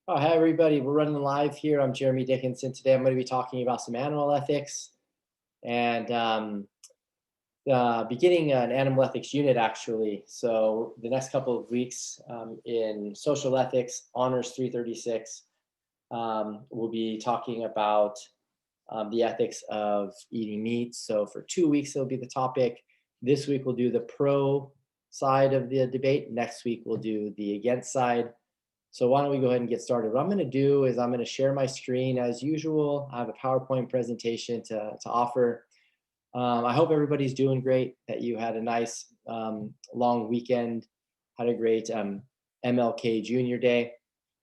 Oh, hi everybody. We're running live here. I'm Jeremy Dickinson. Today I'm going to be talking about some animal ethics and beginning an animal ethics unit actually. So the next couple of weeks in social ethics, honors 336, we'll be talking about the ethics of eating meat. So for 2 weeks, it'll be the topic. This week we'll do the pro side of the debate. Next week we'll do the against side. So why don't we go ahead and get started? What I'm going to do is I'm going to share my screen as usual. I have a PowerPoint presentation to offer. I hope everybody's doing great, that you had a nice long weekend, had a great MLK Junior Day.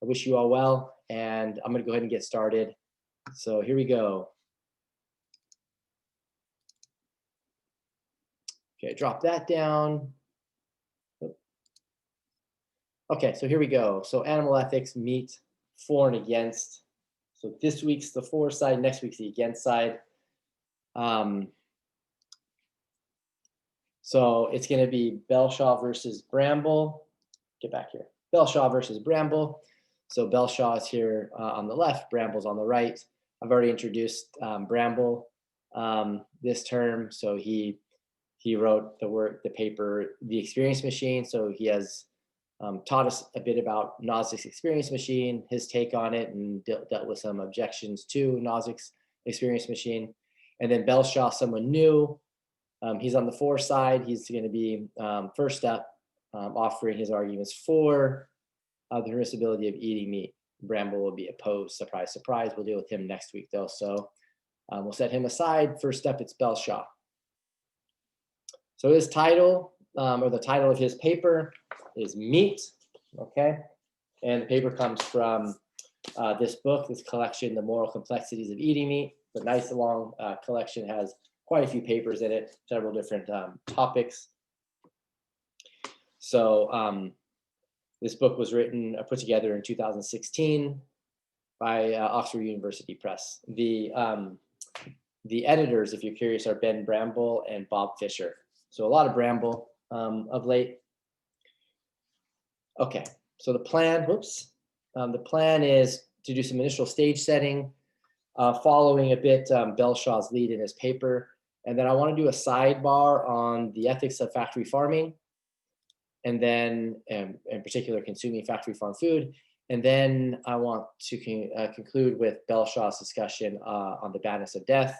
I wish you all well, and I'm going to go ahead and get started. So here we go. Okay, drop that down. Okay, so here we go. So animal ethics, meat, for and against. So this week's the for side, next week's the against side. So it's going to be Belshaw versus Bramble. Get back here. Belshaw versus Bramble. So Belshaw is here on the left, Bramble's on the right. I've already introduced Bramble this term. So he wrote the paper, The Experience Machine. So he has taught us a bit about Nozick's Experience Machine, his take on it, and dealt with some objections to Nozick's Experience Machine. And then Belshaw, someone new. He's on the for side. He's going to be first up, offering his arguments for the permissibility of eating meat. Bramble will be opposed. Surprise, surprise. We'll deal with him next week, though. So we'll set him aside. First up, it's Belshaw. So his title, or the title of his paper, is Meat. Okay, and the paper comes from this book, this collection, The Moral Complexities of Eating Meat. It's a nice long collection, has quite a few papers in it, several different topics. So this book was put together in 2016 by Oxford University Press. The editors, if you're curious, are Ben Bramble and Bob Fisher. So a lot of Bramble of late. Okay, so the plan, the plan is to do some initial stage setting, following a bit Belshaw's lead in his paper. And then I want to do a sidebar on the ethics of factory farming, and then in particular consuming factory farm food. And then I want to conclude with Belshaw's discussion on the badness of death.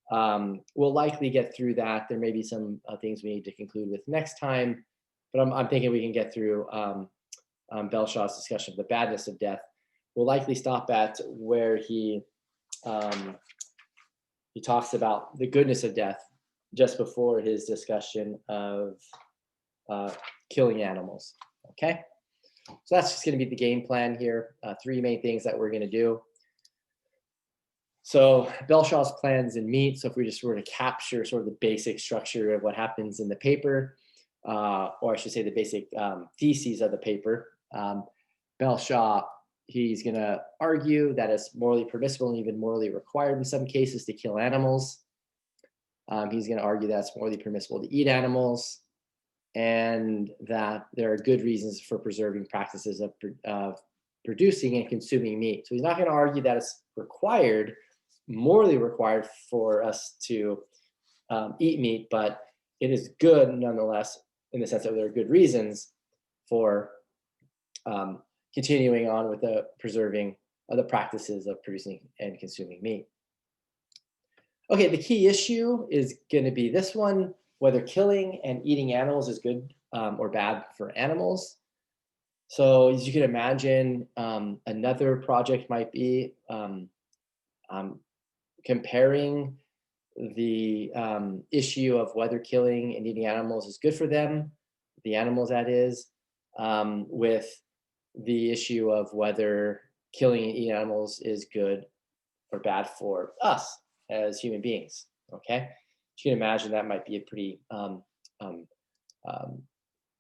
We'll likely get through that. There may be some things we need to conclude with next time, but I'm thinking we can get through Belshaw's discussion of the badness of death. We'll likely stop at where he talks about the goodness of death just before his discussion of killing animals. Okay, so that's just going to be the game plan here. Three main things that we're going to do. So Belshaw's plans in meat. So if we just were to capture sort of the basic structure of what happens in the paper, or I should say the basic theses of the paper, Belshaw, he's going to argue that it's morally permissible and even morally required in some cases to kill animals. He's going to argue that it's morally permissible to eat animals, and that there are good reasons for preserving practices of producing and consuming meat. So he's not going to argue that it's required, morally required for us to eat meat, but it is good nonetheless, in the sense that there are good reasons for continuing on with the preserving of the practices of producing and consuming meat. Okay, the key issue is going to be this one: whether killing and eating animals is good or bad for animals. So as you can imagine, another project might be comparing the issue of whether killing and eating animals is good for them, the animals that is, with the issue of whether killing and eating animals is good or bad for us as human beings. Okay, you can imagine that might be a pretty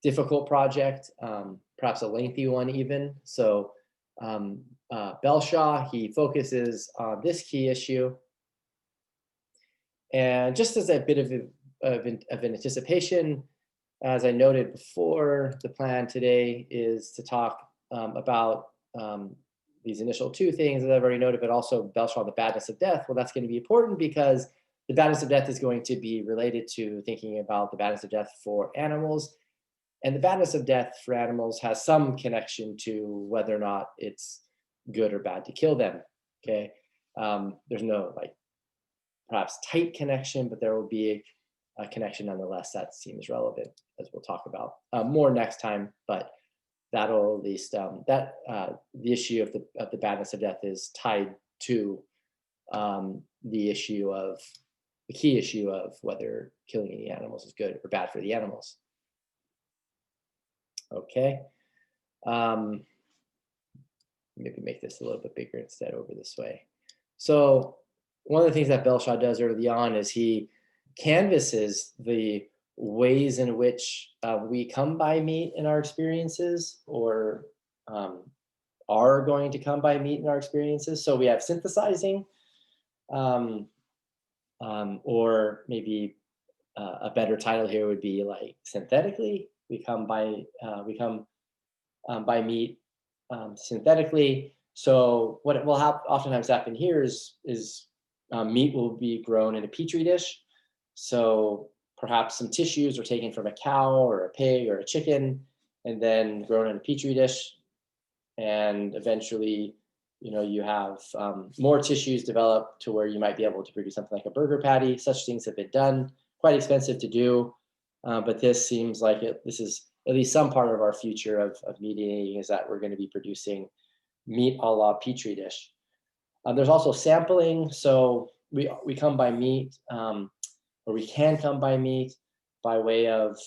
difficult project, perhaps a lengthy one even. So Belshaw, he focuses on this key issue. And just as a bit of an anticipation, as I noted before, the plan today is to talk about these initial two things that I've already noted, but also Belshaw, the badness of death. Well, that's going to be important because the badness of death is going to be related to thinking about the badness of death for animals. And the badness of death for animals has some connection to whether or not it's good or bad to kill them. Okay. There's no like perhaps tight connection, but there will be a connection nonetheless that seems relevant, as we'll talk about more next time. But that'll at least the issue of the badness of death is tied to the issue of the key issue of whether killing any animals is good or bad for the animals. Okay. Maybe make this a little bit bigger instead over this way. So one of the things that Belshaw does early on is he canvasses the ways in which we come by meat in our experiences or are going to come by meat in our experiences. So we have synthesizing, or maybe a better title here would be like synthetically. We come by meat synthetically. So what will oftentimes happen here is meat will be grown in a petri dish. So perhaps some tissues are taken from a cow or a pig or a chicken and then grown in a petri dish. And eventually, you have more tissues develop to where you might be able to produce something like a burger patty. Such things have been done, quite expensive to do. But this seems like this is at least some part of our future of meat eating, is that we're going to be producing meat a la petri dish. There's also sampling. So we come by meat, or we can come by meat by way of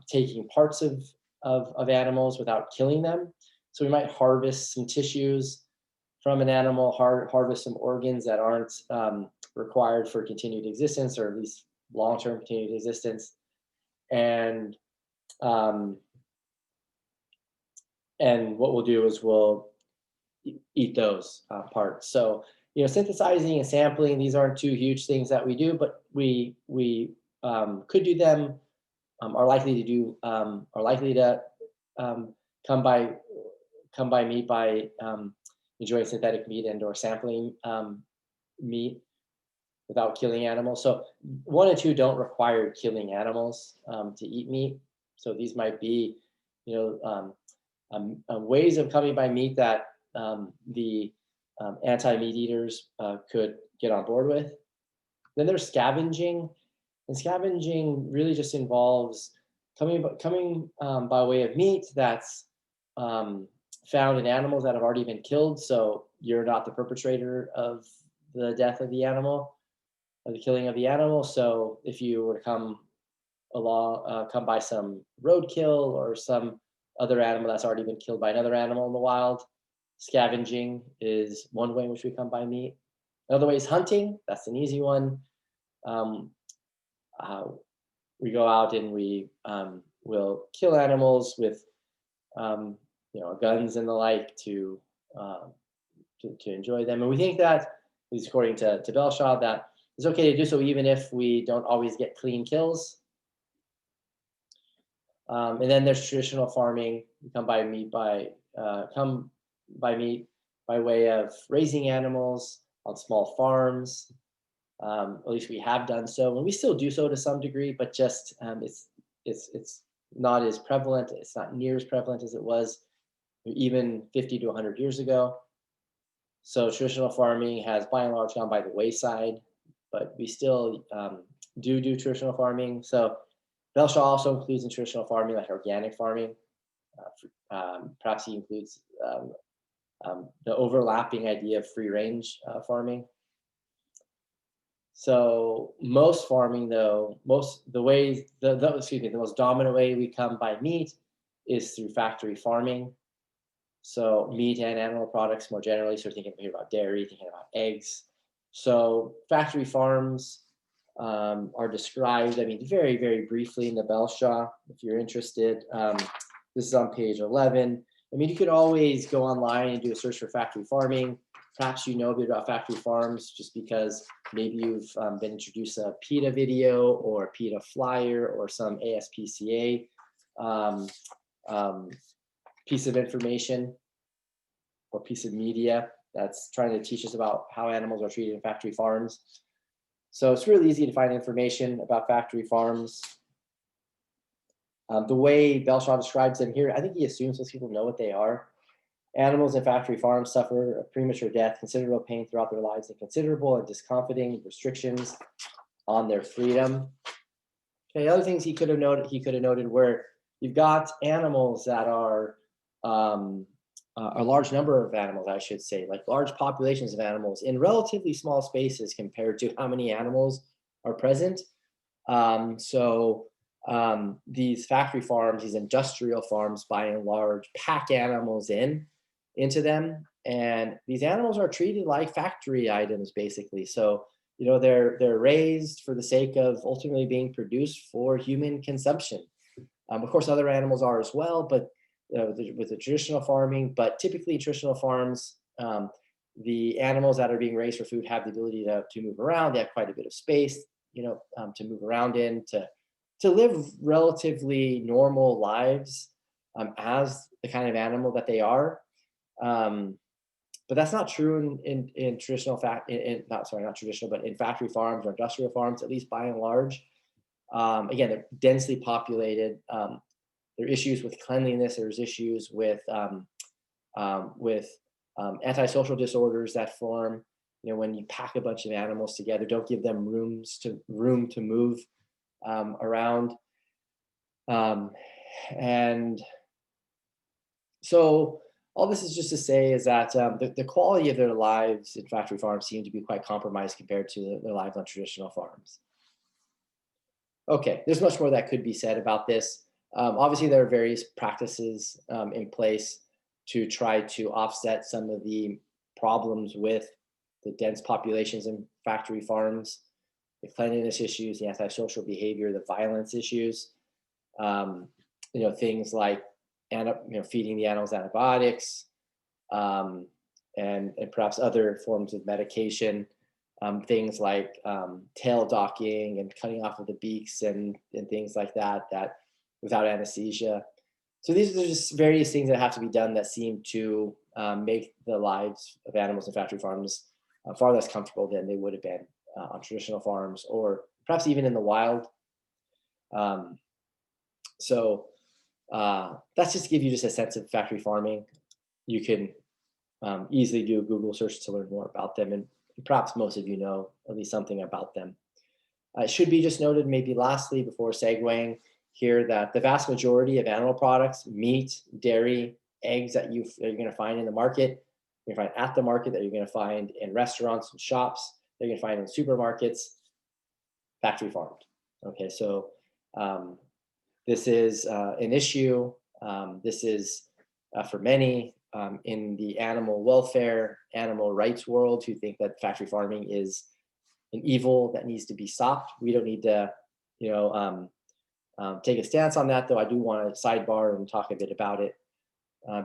taking parts of animals without killing them. So we might harvest some tissues from an animal, harvest some organs that aren't required for continued existence, or at least long-term continued existence. And what we'll do is we'll eat those parts. So, synthesizing and sampling, these aren't two huge things that we do, but we could do them, are likely to come by meat by enjoying synthetic meat and or sampling meat without killing animals. So 1 and 2 don't require killing animals to eat meat. So these might be, ways of coming by meat that the anti-meat eaters could get on board with. Then there's scavenging, and scavenging really just involves coming by way of meat that's found in animals that have already been killed. So you're not the perpetrator of the death of the animal, or the killing of the animal. So if you were to come by some roadkill or some other animal that's already been killed by another animal in the wild, scavenging is one way in which we come by meat. Another way is hunting. That's an easy one. We go out and we will kill animals with guns and the like to enjoy them. And we think that, at least according to Belshaw, that it's okay to do so even if we don't always get clean kills. And then there's traditional farming. We come by meat by way of raising animals on small farms. At least we have done so, and we still do so to some degree, but just it's not as prevalent. It's not near as prevalent as it was even 50 to 100 years ago. So traditional farming has by and large gone by the wayside, but we still do traditional farming. So Belshaw also includes in traditional farming like organic farming. Perhaps he includes the overlapping idea of free range farming. So most farming, though, the most dominant way we come by meat is through factory farming. So meat and animal products more generally. So thinking here about dairy, thinking about eggs. So factory farms are described, very, very briefly in the Belshaw, if you're interested. This is on page 11. You could always go online and do a search for factory farming. Perhaps you know a bit about factory farms just because maybe you've been introduced to a PETA video or a PETA flyer or some ASPCA piece of information. or piece of media that's trying to teach us about how animals are treated in factory farms. So it's really easy to find information about factory farms. The way Belshaw describes them here, I think he assumes most people know what they are. Animals in factory farms suffer a premature death, considerable pain throughout their lives, and considerable and discomforting restrictions on their freedom. Okay, other things he could have noted where you've got animals that are a large number of animals, I should say, like large populations of animals in relatively small spaces compared to how many animals are present. These factory farms, these industrial farms, by and large, pack animals into them, and these animals are treated like factory items, basically. So they're raised for the sake of ultimately being produced for human consumption. Of course, other animals are as well, but with the traditional farming, but typically traditional farms, the animals that are being raised for food have the ability to move around. They have quite a bit of space, to move around in, to live relatively normal lives as the kind of animal that they are. But that's not true in traditional not traditional, but in factory farms or industrial farms, at least by and large. Again, they're densely populated. There are issues with cleanliness. There's issues with antisocial disorders that form. When you pack a bunch of animals together, don't give them room to move around. And so all this is just to say is that the quality of their lives in factory farms seem to be quite compromised compared to their lives on traditional farms. Okay, there's much more that could be said about this. Obviously, there are various practices in place to try to offset some of the problems with the dense populations in factory farms, the cleanliness issues, the antisocial behavior, the violence issues, things like feeding the animals antibiotics, and perhaps other forms of medication, things like tail docking and cutting off of the beaks and things like that without anesthesia. So these are just various things that have to be done that seem to make the lives of animals in factory farms far less comfortable than they would have been on traditional farms, or perhaps even in the wild. That's just to give you just a sense of factory farming. You can easily do a Google search to learn more about them, and perhaps most of you know at least something about them. It should be just noted, maybe lastly, before segueing here, that the vast majority of animal products, meat, dairy, eggs that you're going to find in the market, you're going to find at the market, that you're going to find in restaurants and shops, that you're going to find in supermarkets, factory farmed. Okay, so this is an issue. This is for many in the animal welfare, animal rights world, who think that factory farming is an evil that needs to be stopped. We don't need to, take a stance on that, though I do want to sidebar and talk a bit about it,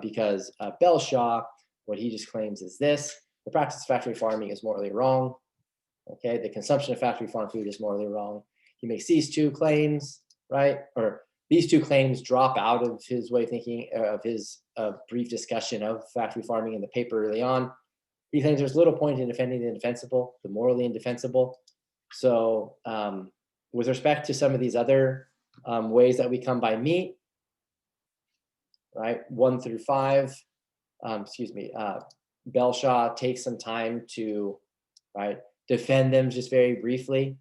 because Belshaw, what he just claims is this: the practice of factory farming is morally wrong. Okay, the consumption of factory farm food is morally wrong. He makes these two claims, right? Or these two claims drop out of his way of thinking, of his brief discussion of factory farming in the paper early on. He claims there's little point in defending the indefensible, the morally indefensible. So with respect to some of these other ways that we come by meat, right, 1 through 5, Belshaw takes some time to, right, defend them just very briefly.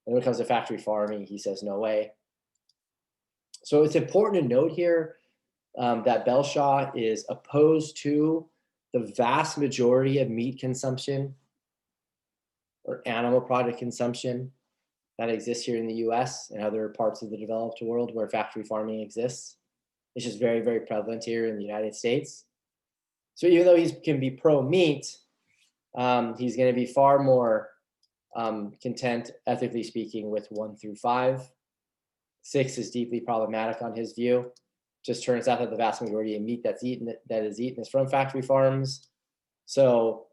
And when it comes to factory farming, he says no way. So it's important to note here that Belshaw is opposed to the vast majority of meat consumption or animal product consumption that exists here in the US and other parts of the developed world where factory farming exists. It's just very, very prevalent here in the United States. So even though he can be pro-meat, he's going to be far more content, ethically speaking, with 1 through 5. 6 is deeply problematic on his view. Just turns out that the vast majority of meat that is eaten is from factory farms. So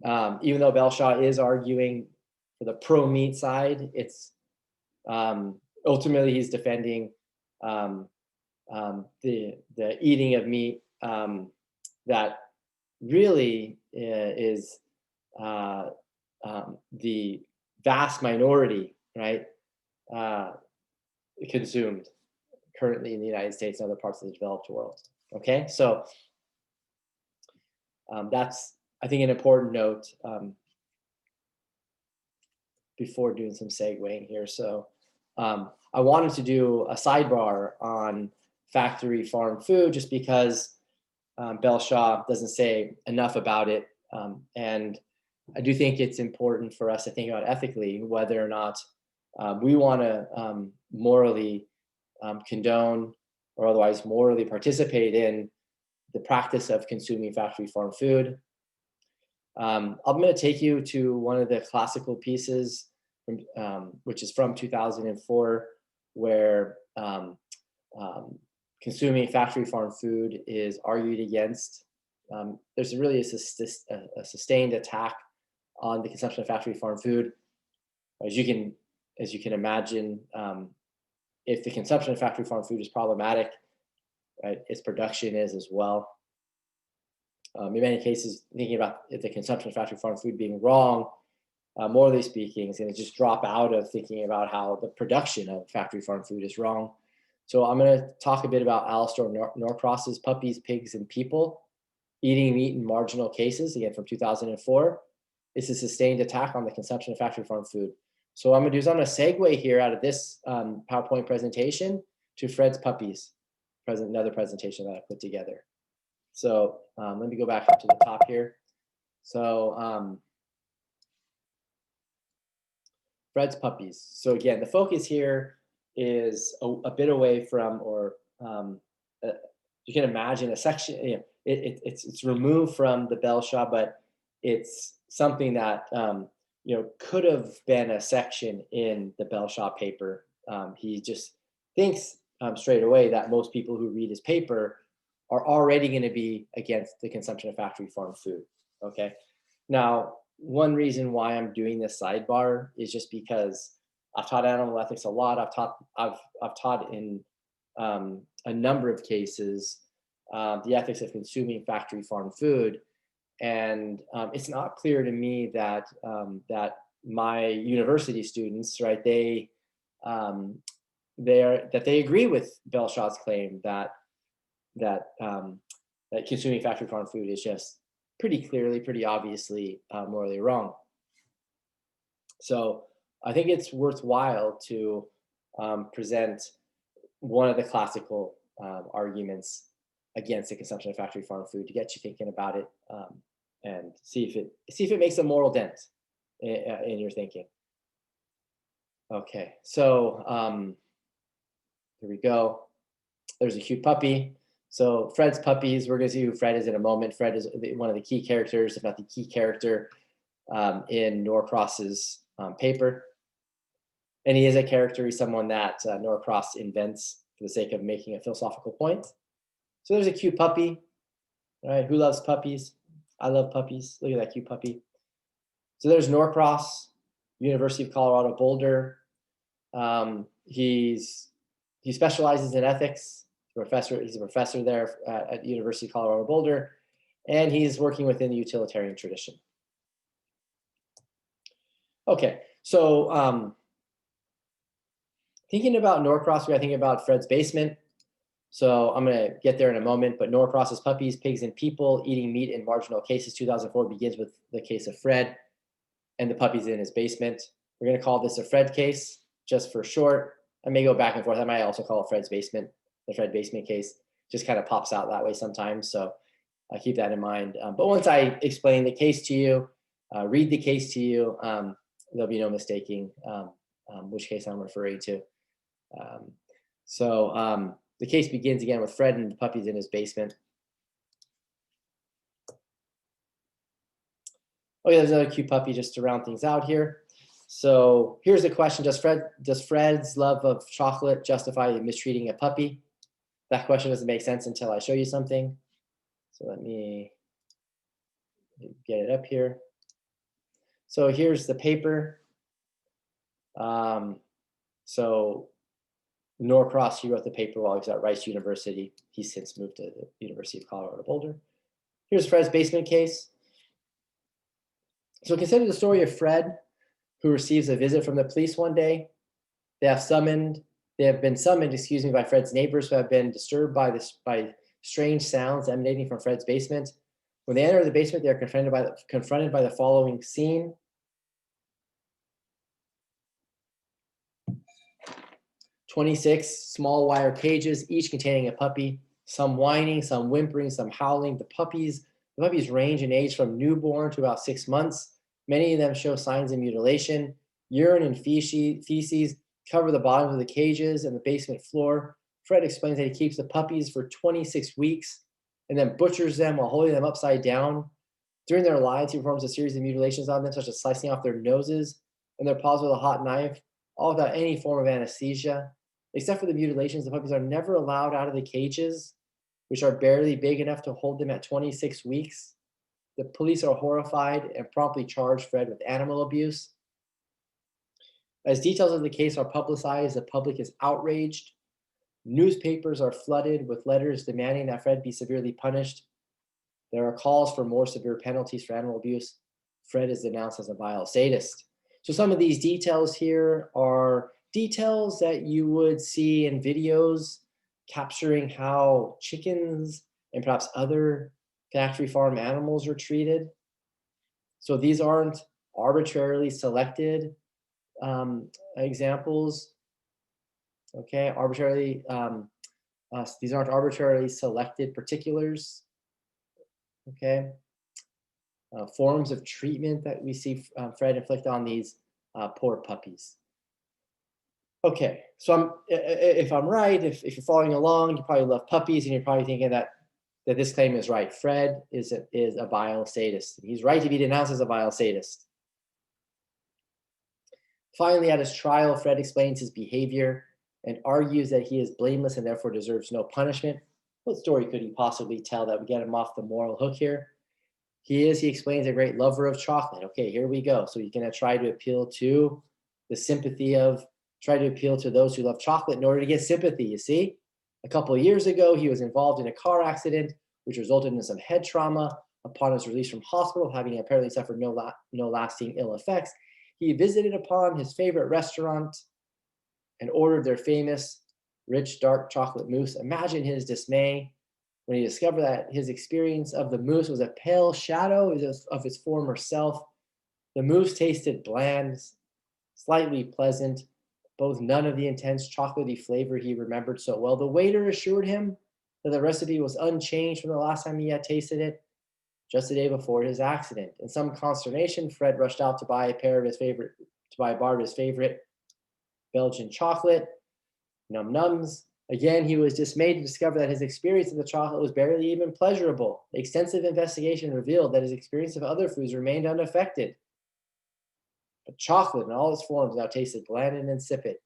even though Belshaw is arguing for the pro-meat side, it's ultimately he's defending the eating of meat that really is the vast minority, right, consumed currently in the United States and other parts of the developed world. Okay, so that's, I think, an important note before doing some segueing here. So I wanted to do a sidebar on factory farm food just because Belshaw doesn't say enough about it. And I do think it's important for us to think about ethically whether or not we want to morally condone or otherwise morally participate in the practice of consuming factory farm food. I'm going to take you to one of the classical pieces, which is from 2004, where consuming factory farm food is argued against. There's really a sustained attack on the consumption of factory farm food. As you can imagine, if the consumption of factory farm food is problematic, right, its production is as well. In many cases, thinking about the consumption of factory farm food being wrong, morally speaking, is going to just drop out of thinking about how the production of factory farm food is wrong. So I'm going to talk a bit about Alistair Norcross's Puppies, Pigs, and People, Eating Meat in Marginal Cases, again from 2004. It's a sustained attack on the consumption of factory farm food. So what I'm going to do is I'm going to segue here out of this PowerPoint presentation to Fred's Puppies, another presentation that I put together. So let me go back up to the top here. So Fred's Puppies. So again, the focus here is a bit away from, or you can imagine a section, you know, it's removed from the Belshaw, but it's something that could have been a section in the Belshaw paper. He just thinks straight away that most people who read his paper are already going to be against the consumption of factory farm food. Okay. Now, one reason why I'm doing this sidebar is just because I've taught animal ethics a lot. I've taught in a number of cases the ethics of consuming factory farm food, and it's not clear to me that that my university students, right, they agree with Belshaw's claim that consuming factory farm food is just pretty clearly, pretty obviously morally wrong. So I think it's worthwhile to present one of the classical arguments against the consumption of factory farm food to get you thinking about it and see if it makes a moral dent in your thinking. Okay, so here we go. There's a cute puppy. So Fred's Puppies, we're going to see who Fred is in a moment. Fred is one of the key characters, if not the key character, in Norcross's paper. And he is a character. He's someone that Norcross invents for the sake of making a philosophical point. So there's a cute puppy. All right, who loves puppies? I love puppies. Look at that cute puppy. So there's Norcross, University of Colorado Boulder. He specializes in ethics. He's a professor there at University of Colorado Boulder, and he's working within the utilitarian tradition. Okay, so thinking about Norcross, we got to think about Fred's basement. So I'm going to get there in a moment, but Norcross's Puppies, Pigs, and People, Eating Meat in Marginal Cases, 2004, begins with the case of Fred and the puppies in his basement. We're going to call this a Fred case, just for short. I may go back and forth. I might also call it Fred's basement. The Fred basement case just kind of pops out that way sometimes, so I keep that in mind. But once I explain the case to you, read the case to you, there'll be no mistaking which case I'm referring to. So the case begins again with Fred and the puppies in his basement. Okay, there's another cute puppy just to round things out here. So here's the question: Does Fred's love of chocolate justify mistreating a puppy? That question doesn't make sense until I show you something. So let me get it up here. So here's the paper. So Norcross, he wrote the paper while he was at Rice University. He's since moved to the University of Colorado Boulder. Here's Fred's basement case. So consider the story of Fred, who receives a visit from the police one day. They have been summoned, excuse me, by Fred's neighbors who have been disturbed by strange sounds emanating from Fred's basement. When they enter the basement, they are confronted by the following scene. 26 small wire cages, each containing a puppy, some whining, some whimpering, some howling. The puppies range in age from newborn to about 6 months. Many of them show signs of mutilation. Urine and feces cover the bottoms of the cages and the basement floor. Fred explains that he keeps the puppies for 26 weeks and then butchers them while holding them upside down. During their lives, he performs a series of mutilations on them, such as slicing off their noses and their paws with a hot knife, all without any form of anesthesia. Except for the mutilations, the puppies are never allowed out of the cages, which are barely big enough to hold them at 26 weeks. The police are horrified and promptly charge Fred with animal abuse. As details of the case are publicized, the public is outraged. Newspapers are flooded with letters demanding that Fred be severely punished. There are calls for more severe penalties for animal abuse. Fred is denounced as a vile sadist. So some of these details here are details that you would see in videos capturing how chickens and perhaps other factory farm animals are treated. So these aren't arbitrarily selected examples. Okay, these aren't arbitrarily selected particulars. Okay, forms of treatment that we see Fred inflict on these poor puppies. Okay, so if I'm right, if you're following along, you probably love puppies and you're probably thinking that this claim is right. Fred is a vile sadist. He's right to be denounced as a vile sadist. Finally, at his trial, Fred explains his behavior and argues that he is blameless and therefore deserves no punishment. What story could he possibly tell that would get him off the moral hook here? He explains, a great lover of chocolate. Okay, here we go. So he's going to try to appeal to those who love chocolate in order to get sympathy, you see? A couple of years ago, he was involved in a car accident, which resulted in some head trauma. Upon his release from hospital, having apparently suffered no lasting ill effects, he visited upon his favorite restaurant and ordered their famous rich dark chocolate mousse. Imagine his dismay when he discovered that his experience of the mousse was a pale shadow of his former self. The mousse tasted bland, slightly pleasant, both none of the intense chocolatey flavor he remembered so well. The waiter assured him that the recipe was unchanged from the last time he had tasted it, just the day before his accident. In some consternation, Fred rushed out to buy a bar of his favorite Belgian chocolate, Num Nums. Again, he was dismayed to discover that his experience of the chocolate was barely even pleasurable. Extensive investigation revealed that his experience of other foods remained unaffected. But chocolate in all its forms now tasted bland and insipid.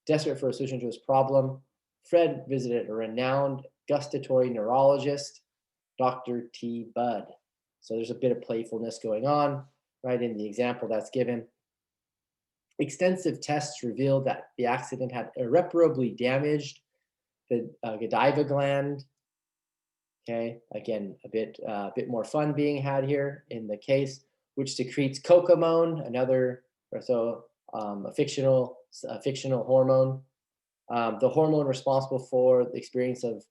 Desperate for a solution to his problem, Fred visited a renowned gustatory neurologist, Dr. T. Budd. So there's a bit of playfulness going on, right, in the example that's given. Extensive tests revealed that the accident had irreparably damaged the Godiva gland. Okay, again, a bit more fun being had here in the case, which secretes cocamone, a fictional hormone. The hormone responsible for the experience of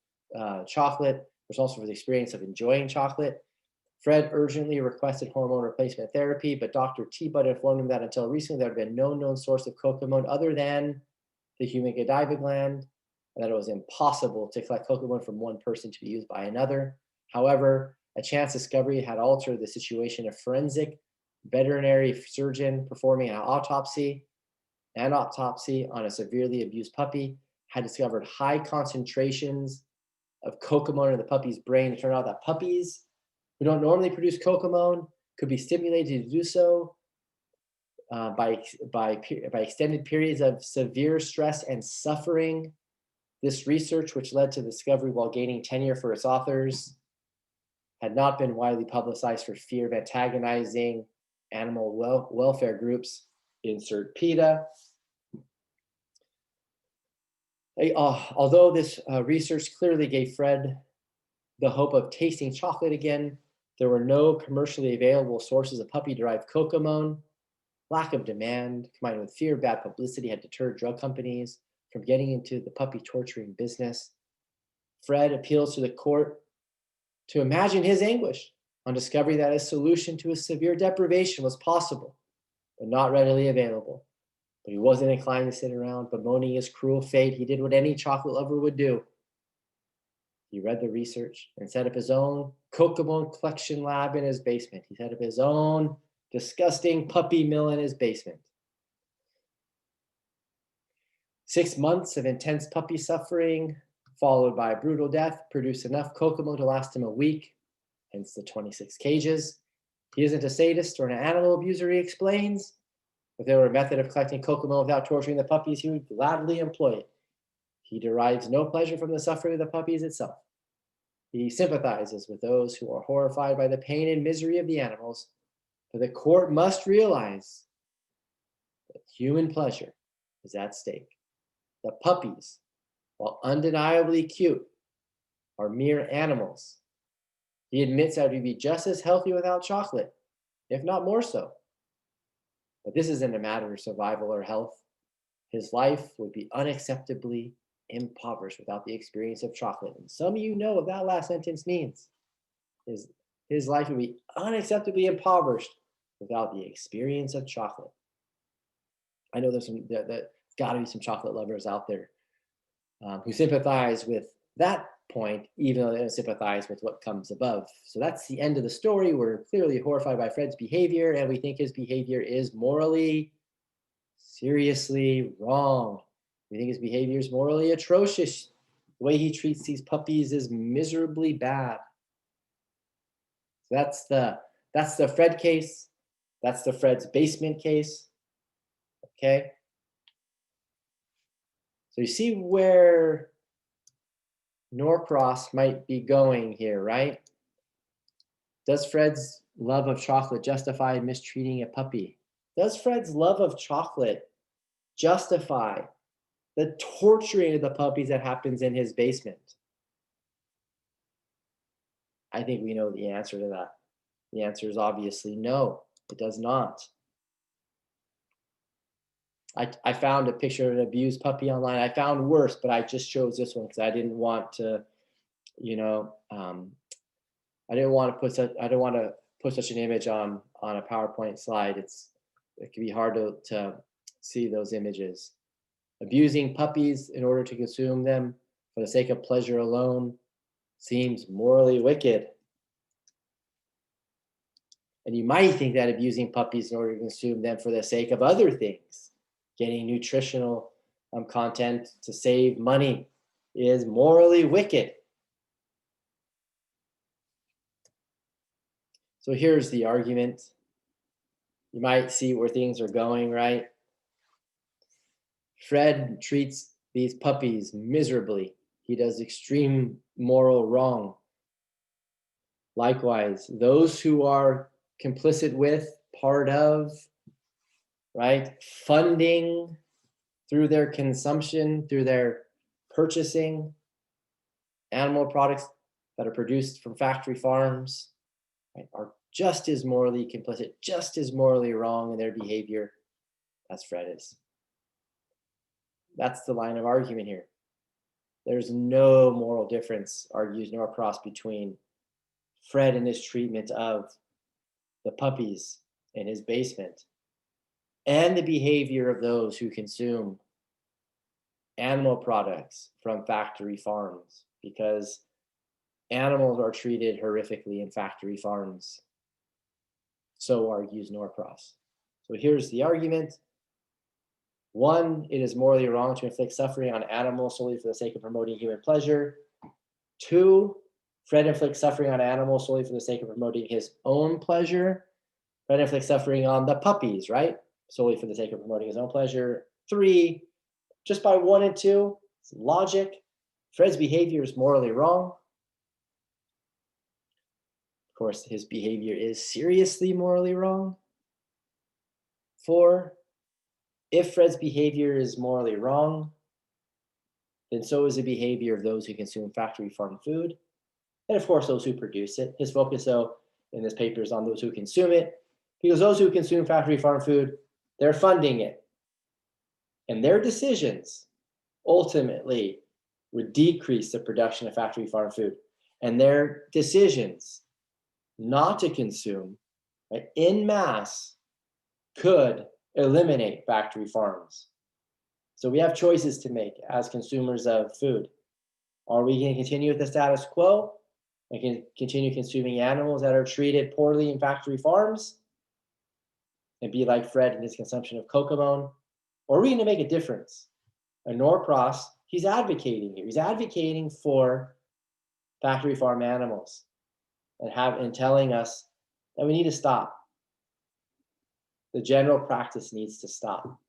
chocolate, responsible for the experience of enjoying chocolate. Fred urgently requested hormone replacement therapy, but Dr. T. Budd informed him that until recently there had been no known source of cocamone other than the human Godiva gland, and that it was impossible to collect cocamone from one person to be used by another. However, a chance discovery had altered the situation. A forensic veterinary surgeon performing an autopsy on a severely abused puppy had discovered high concentrations of cocamone in the puppy's brain. It turned out that puppies who don't normally produce cocamone could be stimulated to do so by extended periods of severe stress and suffering. This research, which led to the discovery while gaining tenure for its authors, had not been widely publicized for fear of antagonizing animal welfare groups. Insert PETA. Although this research clearly gave Fred the hope of tasting chocolate again. There were no commercially available sources of puppy-derived cocomone. Lack of demand, combined with fear of bad publicity, had deterred drug companies from getting into the puppy torturing business. Fred appeals to the court to imagine his anguish on discovering that a solution to his severe deprivation was possible, but not readily available. But he wasn't inclined to sit around bemoaning his cruel fate. He did what any chocolate lover would do. He read the research and set up his own cocomone collection lab in his basement. He set up his own disgusting puppy mill in his basement. 6 months of intense puppy suffering, followed by brutal death, produced enough cocomone to last him a week, hence the 26 cages. He isn't a sadist or an animal abuser, he explains. If there were a method of collecting cocomone without torturing the puppies, he would gladly employ it. He derives no pleasure from the suffering of the puppies itself. He sympathizes with those who are horrified by the pain and misery of the animals, but the court must realize that human pleasure is at stake. The puppies, while undeniably cute, are mere animals. He admits that he'd be just as healthy without chocolate, if not more so. But this isn't a matter of survival or health. His life would be unacceptably impoverished without the experience of chocolate. And some of you know what that last sentence means. His life would be unacceptably impoverished without the experience of chocolate. I know there's got to be some chocolate lovers out there who sympathize with that point, even though they don't sympathize with what comes above. So that's the end of the story. We're clearly horrified by Fred's behavior, and we think his behavior is morally, seriously wrong. We think his behavior is morally atrocious. The way he treats these puppies is miserably bad. So that's the Fred case. That's the Fred's basement case. Okay. So you see where Norcross might be going here, right? Does Fred's love of chocolate justify mistreating a puppy? Does Fred's love of chocolate justify the torturing of the puppies that happens in his basement? I think we know the answer to that. The answer is obviously no, it does not. I found a picture of an abused puppy online. I found worse, but I just chose this one because I didn't want to, I didn't want to put such an image on a PowerPoint slide. It can be hard to see those images. Abusing puppies in order to consume them for the sake of pleasure alone seems morally wicked. And you might think that abusing puppies in order to consume them for the sake of other things, getting nutritional content to save money, is morally wicked. So here's the argument. You might see where things are going, right? Fred treats these puppies miserably. He does extreme moral wrong. Likewise, those who are complicit with, part of, right, funding through their consumption, through their purchasing animal products that are produced from factory farms, right, are just as morally complicit, just as morally wrong in their behavior as Fred is. That's the line of argument here. There's no moral difference, argues Norcross, between Fred and his treatment of the puppies in his basement and the behavior of those who consume animal products from factory farms, because animals are treated horrifically in factory farms. So argues Norcross. So here's the argument. 1, it is morally wrong to inflict suffering on animals solely for the sake of promoting human pleasure. 2, Fred inflicts suffering on animals solely for the sake of promoting his own pleasure. Fred inflicts suffering on the puppies, right? Solely for the sake of promoting his own pleasure. 3, just by 1 and 2, it's logic. Fred's behavior is morally wrong. Of course, his behavior is seriously morally wrong. 4, if Fred's behavior is morally wrong, then so is the behavior of those who consume factory farm food. and of course those who produce it. His focus, though, in this paper is on those who consume it, because those who consume factory farm food, they're funding it. And their decisions ultimately would decrease the production of factory farm food. And their decisions not to consume, right, in mass could eliminate factory farms. So we have choices to make as consumers of food. Are we going to continue with the status quo and can continue consuming animals that are treated poorly in factory farms and be like Fred in his consumption of Cocomone? Or are we going to make a difference? And Norcross, he's advocating here. He's advocating for factory farm animals and telling us that we need to stop. The general practice needs to stop.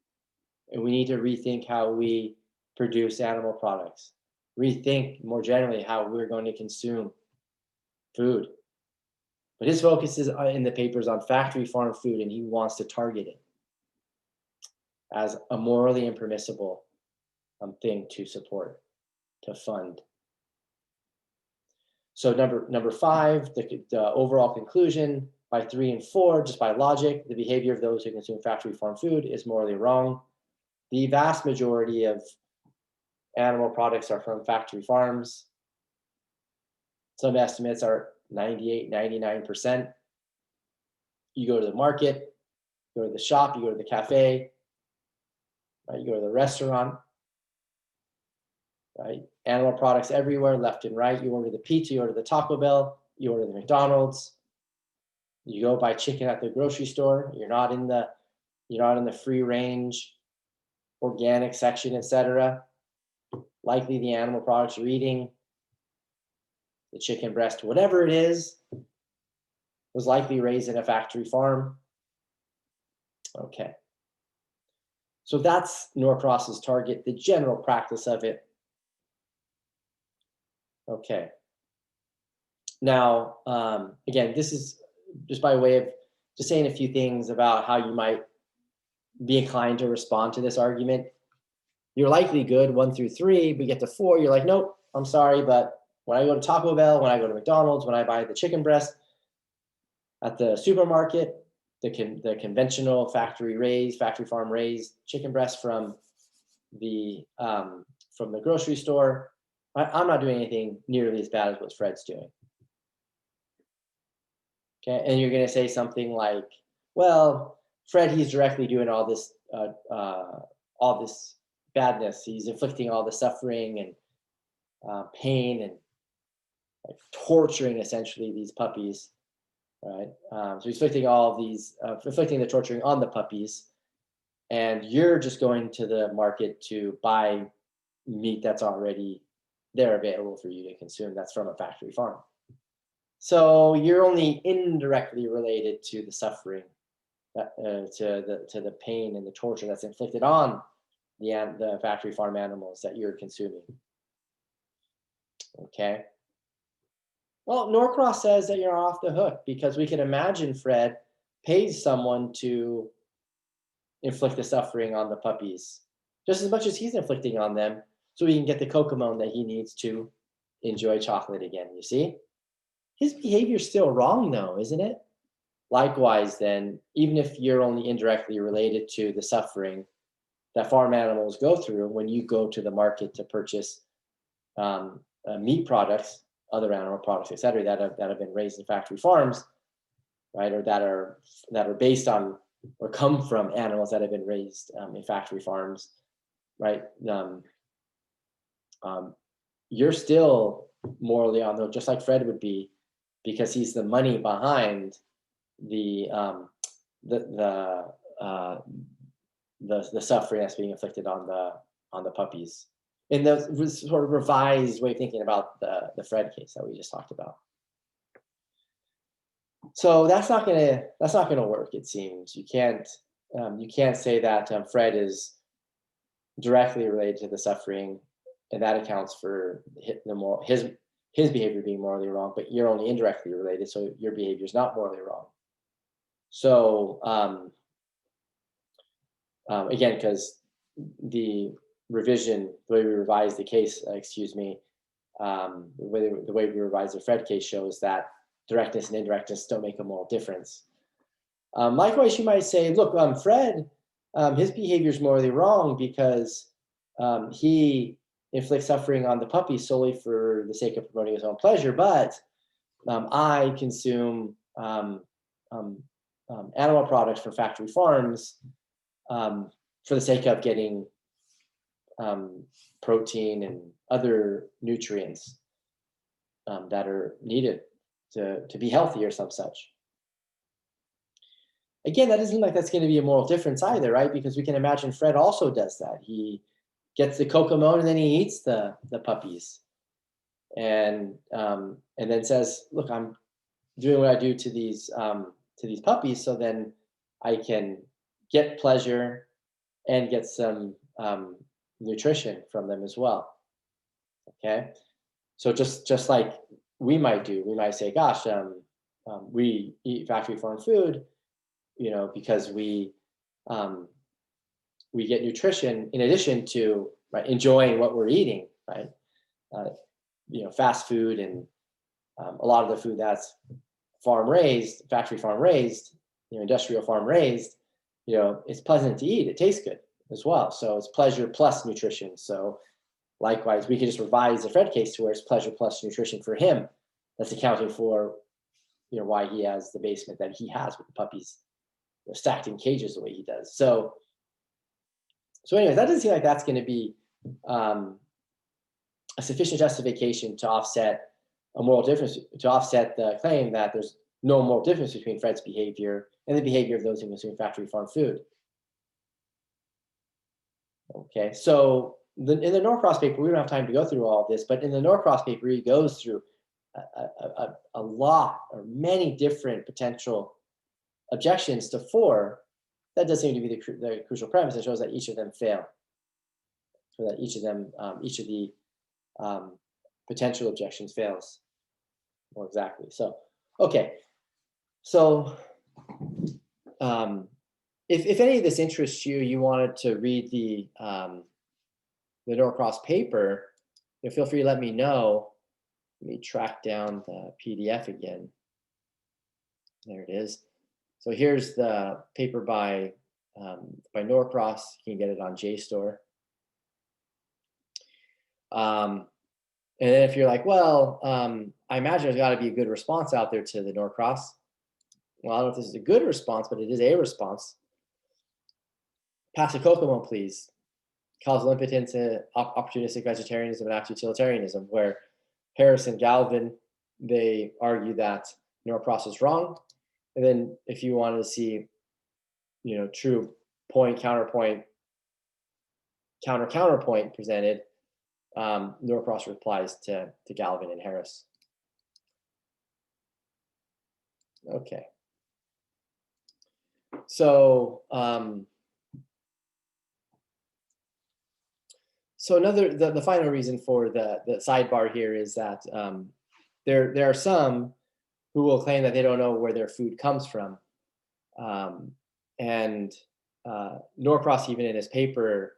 And we need to rethink how we produce animal products, rethink more generally how we're going to consume food. But his focus is in the papers on factory farm food, and he wants to target it as a morally impermissible thing to support, to fund. So number 5, the overall conclusion by 3 and 4, just by logic, the behavior of those who consume factory farm food is morally wrong. The vast majority of animal products are from factory farms. Some estimates are 98, 99%. You go to the market, you go to the shop, you go to the cafe, right? You go to the restaurant, right? Animal products everywhere, left and right. You order the pizza, you order the Taco Bell, you order the McDonald's. You go buy chicken at the grocery store. You're not in the free range, organic section, etc. Likely the animal products you're eating, the chicken breast, whatever it is, was likely raised in a factory farm. Okay. So that's Norcross's target, the general practice of it. Okay. Now, again, this is just by way of just saying a few things about how you might be inclined to respond to this argument. You're likely good 1 through 3, but you get to 4, you're like, nope, I'm sorry, but when I go to Taco Bell, when I go to McDonald's, when I buy the chicken breast at the supermarket, the conventional factory farm raised chicken breast from the grocery store, I'm not doing anything nearly as bad as what Fred's doing. Okay, and you're going to say something like, well, Fred, he's directly doing all this badness. He's inflicting all the suffering and pain and like torturing essentially these puppies, right? So he's inflicting all of these, inflicting the torturing on the puppies, and you're just going to the market to buy meat that's already there available for you to consume. That's from a factory farm. So you're only indirectly related to the suffering, to the pain and the torture that's inflicted on the factory farm animals that you're consuming. Okay. Well, Norcross says that you're off the hook because we can imagine Fred pays someone to inflict the suffering on the puppies just as much as he's inflicting on them, so he can get the Cocomone that he needs to enjoy chocolate again. You see? His behavior's still wrong, though, isn't it? Likewise, then, even if you're only indirectly related to the suffering that farm animals go through when you go to the market to purchase meat products, other animal products, et cetera, that have been raised in factory farms, right, or that are based on or come from animals that have been raised in factory farms, right? You're still morally on the hook, just like Fred would be, because he's the money behind the suffering that's being inflicted on the puppies. In the sort of revised way of thinking about the Fred case that we just talked about. So that's not gonna work. It seems you can't say that Fred is directly related to the suffering, and that accounts for his behavior being morally wrong, but you're only indirectly related, so your behavior is not morally wrong. So again, because the way we revised the case, The way we revise the Fred case shows that directness and indirectness don't make a moral difference. Likewise, you might say, look, Fred, his behavior is morally wrong because he inflicts suffering on the puppy solely for the sake of promoting his own pleasure, but I consume animal products from factory farms for the sake of getting protein and other nutrients that are needed to be healthy or some such. Again, that doesn't seem like that's going to be a moral difference either, right? Because we can imagine Fred also does that. He gets the Kokomon and then he eats the puppies, and then says, "Look, I'm doing what I do to these puppies, so then I can get pleasure and get some nutrition from them as well." Okay, so just like we might do, we might say, "Gosh, we eat factory farm food, because um, we get nutrition in addition to, right, enjoying what we're eating, right? Uh, fast food and a lot of the food that's farm raised, factory farm raised, industrial farm raised, it's pleasant to eat. It tastes good as well. So it's pleasure plus nutrition. So likewise, we could just revise the Fred case to where it's pleasure plus nutrition for him. That's accounting for, why he has the basement that he has with the puppies stacked in cages the way he does. So anyways, that doesn't seem like that's going to be a sufficient justification to offset a moral difference, to offset the claim that there's no moral difference between Fred's behavior and the behavior of those who consume factory farm food. Okay, so in the Norcross paper, we don't have time to go through all of this, but in the Norcross paper, he goes through a lot or many different potential objections to 4. That does seem to be the crucial premise. It shows that each of them fail, so that each of the potential objections fails more exactly. So, okay. So, if any of this interests you, you wanted to read the Norcross paper, feel free to let me know. Let me track down the PDF again. There it is. So here's the paper by Norcross. You can get it on JSTOR. And then if you're like, well, I imagine there's got to be a good response out there to the Norcross. Well, I don't know if this is a good response, but it is a response. Pass a Kokomo, please. Causal impotence, opportunistic vegetarianism, and active utilitarianism, where Harris and Galvin, they argue that Norcross is wrong. And then if you wanted to see, true point, counterpoint, counterpoint presented, Norcross replies to Galvin and Harris. Okay. So the final reason for the sidebar here is that there are some who will claim that they don't know where their food comes from, and Norcross, even in his paper,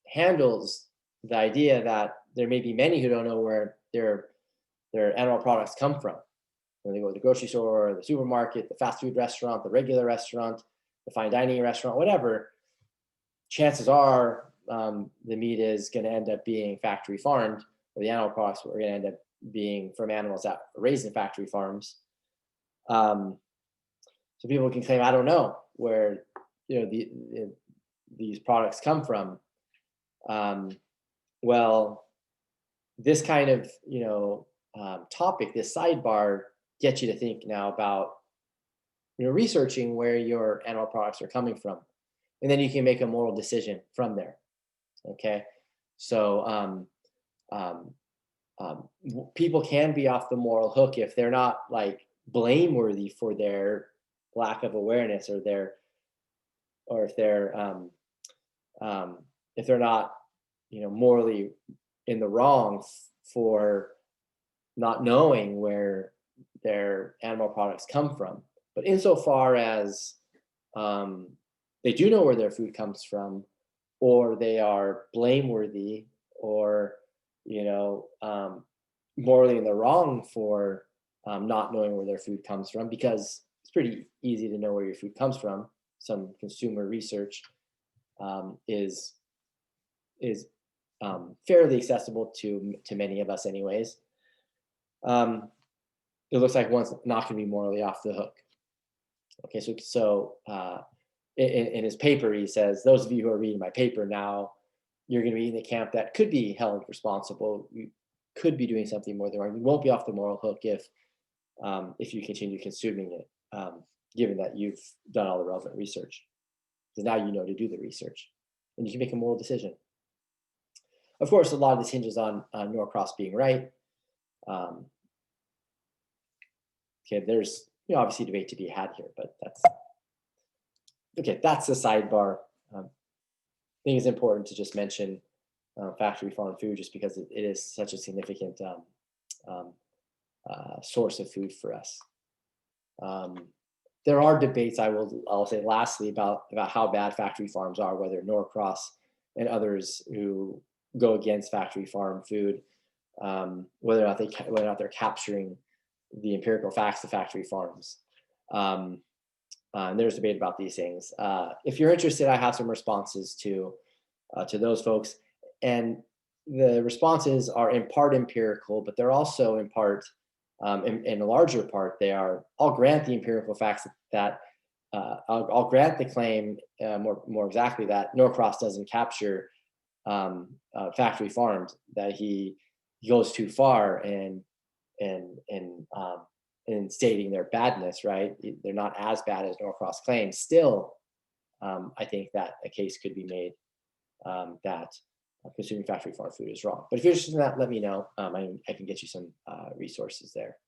handles the idea that there may be many who don't know where their animal products come from. When they go to the grocery store, the supermarket, the fast food restaurant, the regular restaurant, the fine dining restaurant, whatever, chances are the meat is going to end up being factory farmed, or the animal products are going to end up being from animals that are raised in factory farms. So people can claim, I don't know where these products come from. Well, this kind of topic, this sidebar, gets you to think now about researching where your animal products are coming from, and then you can make a moral decision from there. Okay, so people can be off the moral hook if they're not like blameworthy for their lack of awareness, or if they're not morally in the wrong for not knowing where their animal products come from. But insofar as they do know where their food comes from, or they are blameworthy, or morally in the wrong for not knowing where their food comes from, because it's pretty easy to know where your food comes from. Some consumer research is fairly accessible to many of us, anyways. It looks like one's not going to be morally off the hook. Okay, in his paper, he says, those of you who are reading my paper now, you're going to be in the camp that could be held responsible. You could be doing something more than right. You won't be off the moral hook if you continue consuming it, given that you've done all the relevant research. Because now you know to do the research, and you can make a moral decision. Of course, a lot of this hinges on Norcross being right. Okay, there's obviously debate to be had here, but that's the sidebar. I think it's important to just mention factory farm food, just because it is such a significant source of food for us. There are debates, I'll say lastly, about how bad factory farms are, whether Norcross and others who go against factory farm food, whether or not they're capturing the empirical facts of factory farms. And there's debate about these things. If you're interested, I have some responses to those folks, and the responses are in part empirical, but they're also in part, in a larger part, I'll grant the empirical facts that I'll grant the claim more exactly that Norcross doesn't capture factory farms, that he goes too far in stating their badness, right? They're not as bad as Norcross claims. Still, I think that a case could be made that consuming factory farm food is wrong. But if you're interested in that, let me know. I can get you some resources there.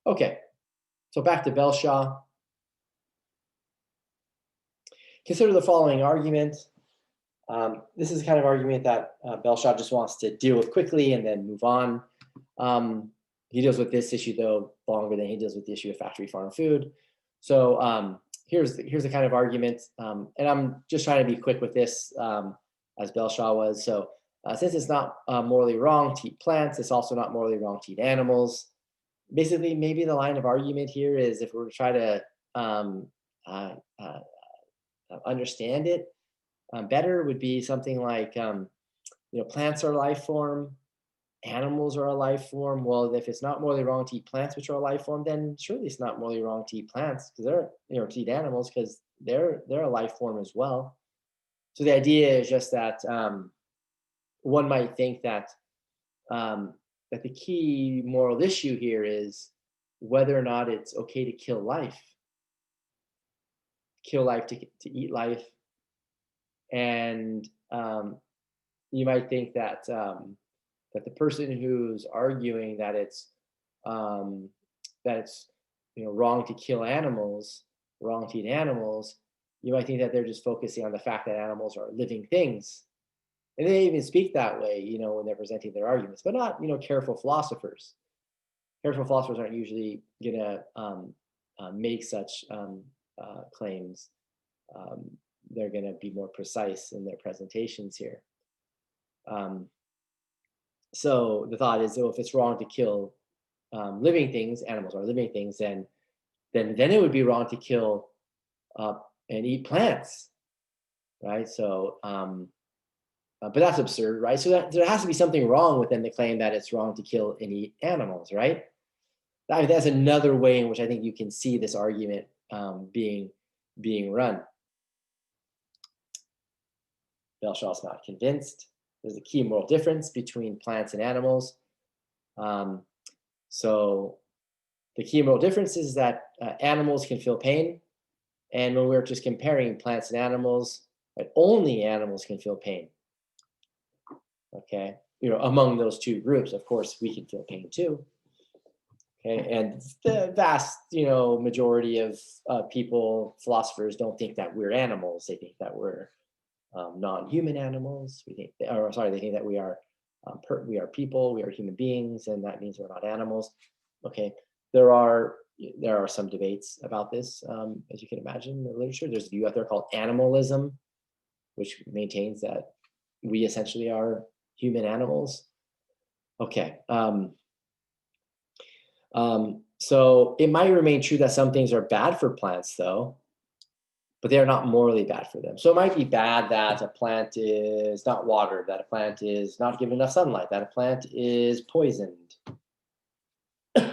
Okay, so back to Belshaw. Consider the following argument. This is the kind of argument that Belshaw just wants to deal with quickly and then move on. He deals with this issue, though, longer than he deals with the issue of factory farm food. So here's the kind of argument, and I'm just trying to be quick with this, as Belshaw was. So since it's not morally wrong to eat plants, it's also not morally wrong to eat animals. Basically, maybe the line of argument here is, if we were to try to understand it better, would be something like, plants are a life form, animals are a life form. Well, if it's not morally wrong to eat plants, which are a life form, then surely it's not morally wrong to eat plants, because to eat animals, because they're a life form as well. So the idea is just that one might think that that the key moral issue here is whether or not it's okay to kill life to eat life, and you might think that that the person who's arguing that it's wrong to kill animals, wrong to eat animals, you might think that they're just focusing on the fact that animals are living things. And they even speak that way, when they're presenting their arguments, but not, careful philosophers. Careful philosophers aren't usually going to make such claims. They're going to be more precise in their presentations here. So the thought is, if it's wrong to kill living things, animals are living things, then it would be wrong to kill and eat plants, right? So, but that's absurd, right? So there has to be something wrong within the claim that it's wrong to kill and eat animals, right? That's another way in which I think you can see this argument being run. Belshaw's not convinced. There's a key moral difference between plants and animals. So the key moral difference is that animals can feel pain. And when we're just comparing plants and animals, right, only animals can feel pain. Okay, among those two groups, of course, we can feel pain too. Okay, and the vast, majority of people, philosophers, don't think that we're animals. They think that we're non-human animals. They think that we are people. We are human beings, and that means we're not animals. Okay, there are some debates about this, as you can imagine, in the literature. There's a view out there called animalism, which maintains that we essentially are human animals. Okay, So it might remain true that some things are bad for plants, though, but they are not morally bad for them. So it might be bad that a plant is not watered, that a plant is not given enough sunlight, that a plant is poisoned,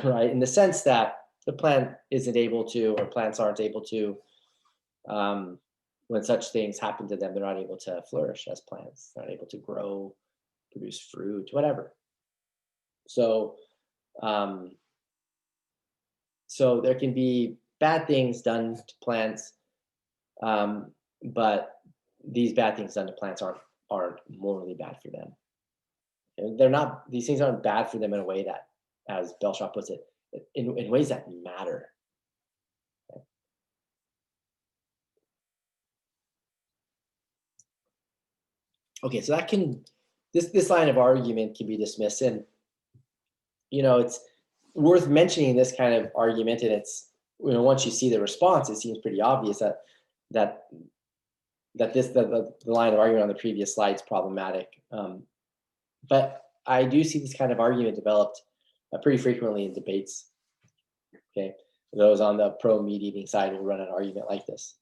right? In the sense that the plant isn't able to, or plants aren't able to, when such things happen to them, they're not able to flourish as plants, they're not able to grow, produce fruit, whatever. So, um, so there can be bad things done to plants, but these bad things done to plants aren't morally bad for them. And they're not; these things aren't bad for them in a way that, as Belshaw puts it, in ways that matter. Okay, so that can this line of argument can be dismissed, and it's worth mentioning this kind of argument, and it's once you see the response, it seems pretty obvious that the line of argument on the previous slide is problematic. But I do see this kind of argument developed pretty frequently in debates. Okay, those on the pro meat eating side will run an argument like this.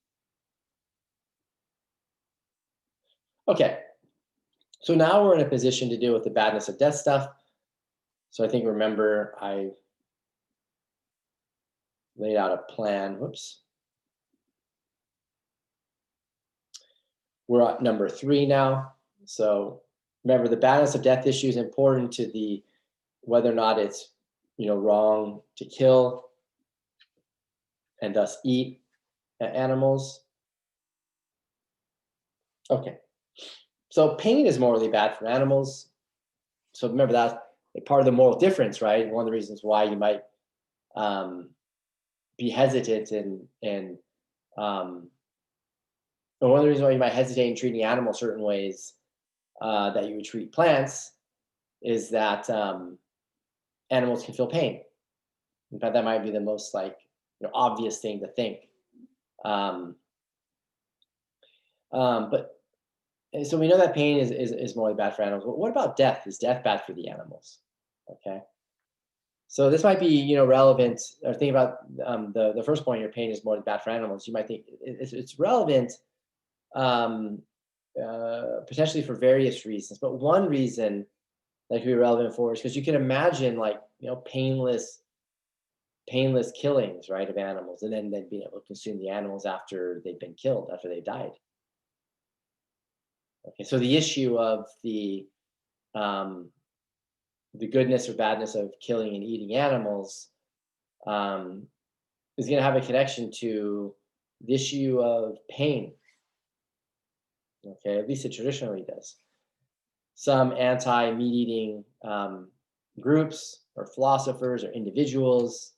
Okay, so now we're in a position to deal with the badness of death stuff. So I think, remember, I laid out a plan. Whoops. We're at number 3 now. So remember, the badness of death issue is important to the whether or not it's wrong to kill and thus eat animals. Okay. So pain is morally bad for animals. So remember that part of the moral difference, right? One of the reasons why you might be hesitant and or one of the reasons why you might hesitate in treating animals certain ways that you would treat plants is that animals can feel pain. In fact, that might be the most obvious thing to think. Um, but so we know that pain is morally bad for animals. But what about death? Is death bad for the animals? Okay. So this might be relevant. Or think about the first point. Your pain is morally bad for animals. You might think it's relevant potentially for various reasons. But one reason that could be relevant for is because you can imagine painless killings, right, of animals, and then being able to consume the animals after they've been killed, after they died. Okay, so the issue of the goodness or badness of killing and eating animals is going to have a connection to the issue of pain. Okay, at least it traditionally does. Some anti-meat eating groups or philosophers or individuals,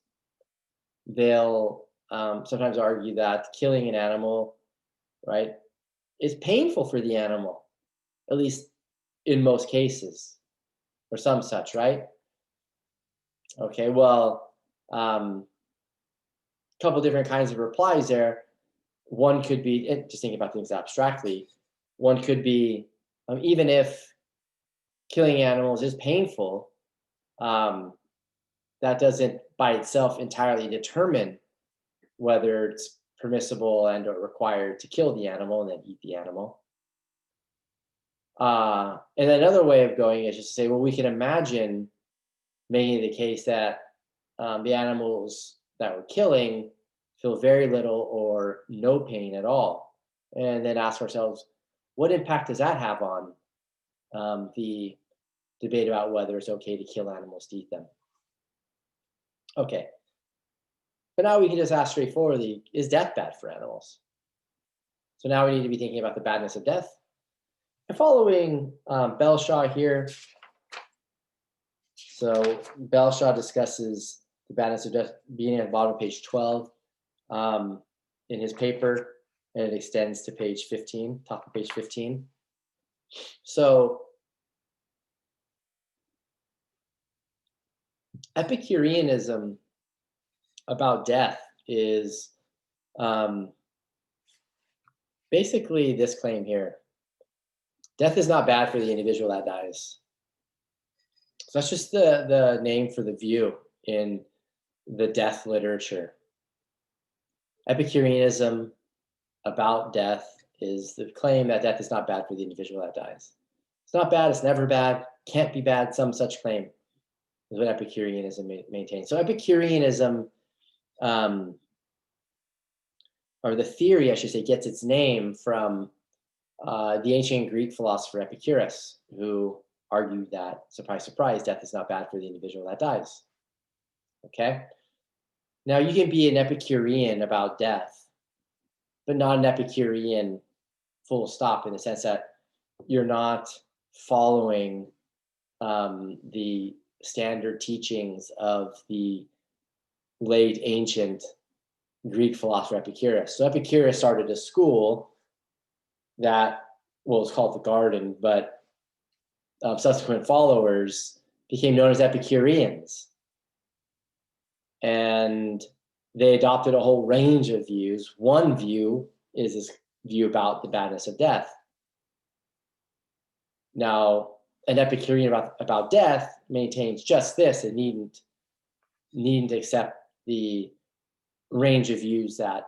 they'll sometimes argue that killing an animal, right, is painful for the animal, at least in most cases, or some such, right? Okay, well, couple different kinds of replies there. One could be, just thinking about things abstractly, one could be, even if killing animals is painful, that doesn't by itself entirely determine whether it's permissible and or required to kill the animal and then eat the animal. And another way of going is just to say, well, we can imagine making the case that the animals that we're killing feel very little or no pain at all. And then ask ourselves, what impact does that have on the debate about whether it's okay to kill animals to eat them? Okay. But now we can just ask straightforwardly, is death bad for animals? So now we need to be thinking about the badness of death. And following Belshaw here, so Belshaw discusses the badness of death beginning at the bottom of page 12 in his paper, and it extends to page 15, top of page 15. So Epicureanism about death is basically this claim here. Death is not bad for the individual that dies. So that's just the name for the view in the death literature. Epicureanism about death is the claim that death is not bad for the individual that dies. It's not bad, it's never bad, can't be bad, some such claim is what Epicureanism maintains. So Epicureanism, or the theory, I should say, gets its name from the ancient Greek philosopher Epicurus, who argued that, surprise, surprise, death is not bad for the individual that dies. Okay? Now, you can be an Epicurean about death, but not an Epicurean full stop, in the sense that you're not following the standard teachings of the late ancient Greek philosopher Epicurus. So Epicurus started a school that, well, it's called the Garden, but subsequent followers became known as Epicureans. And they adopted a whole range of views. One view is this view about the badness of death. Now, an Epicurean about death maintains just this. It needn't accept the range of views that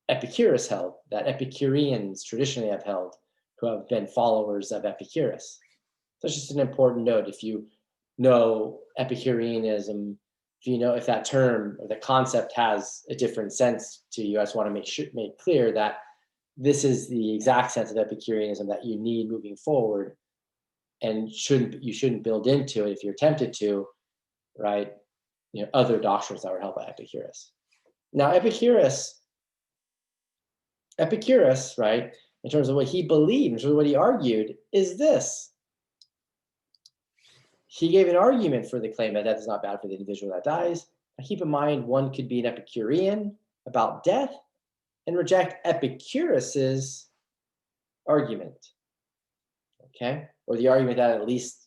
Epicurus held, that Epicureans traditionally have held, who have been followers of Epicurus. So it's just an important note. If you know Epicureanism, if that term or the concept has a different sense to you, I just want to make clear that this is the exact sense of Epicureanism that you need moving forward, and you shouldn't build into it if you're tempted to, right? Other doctrines that were held by Epicurus. Now, Epicurus, right, in terms of what he believed, in terms of what he argued, is this. He gave an argument for the claim that death is not bad for the individual that dies. Now, keep in mind, one could be an Epicurean about death and reject Epicurus's argument, okay? Or the argument that at least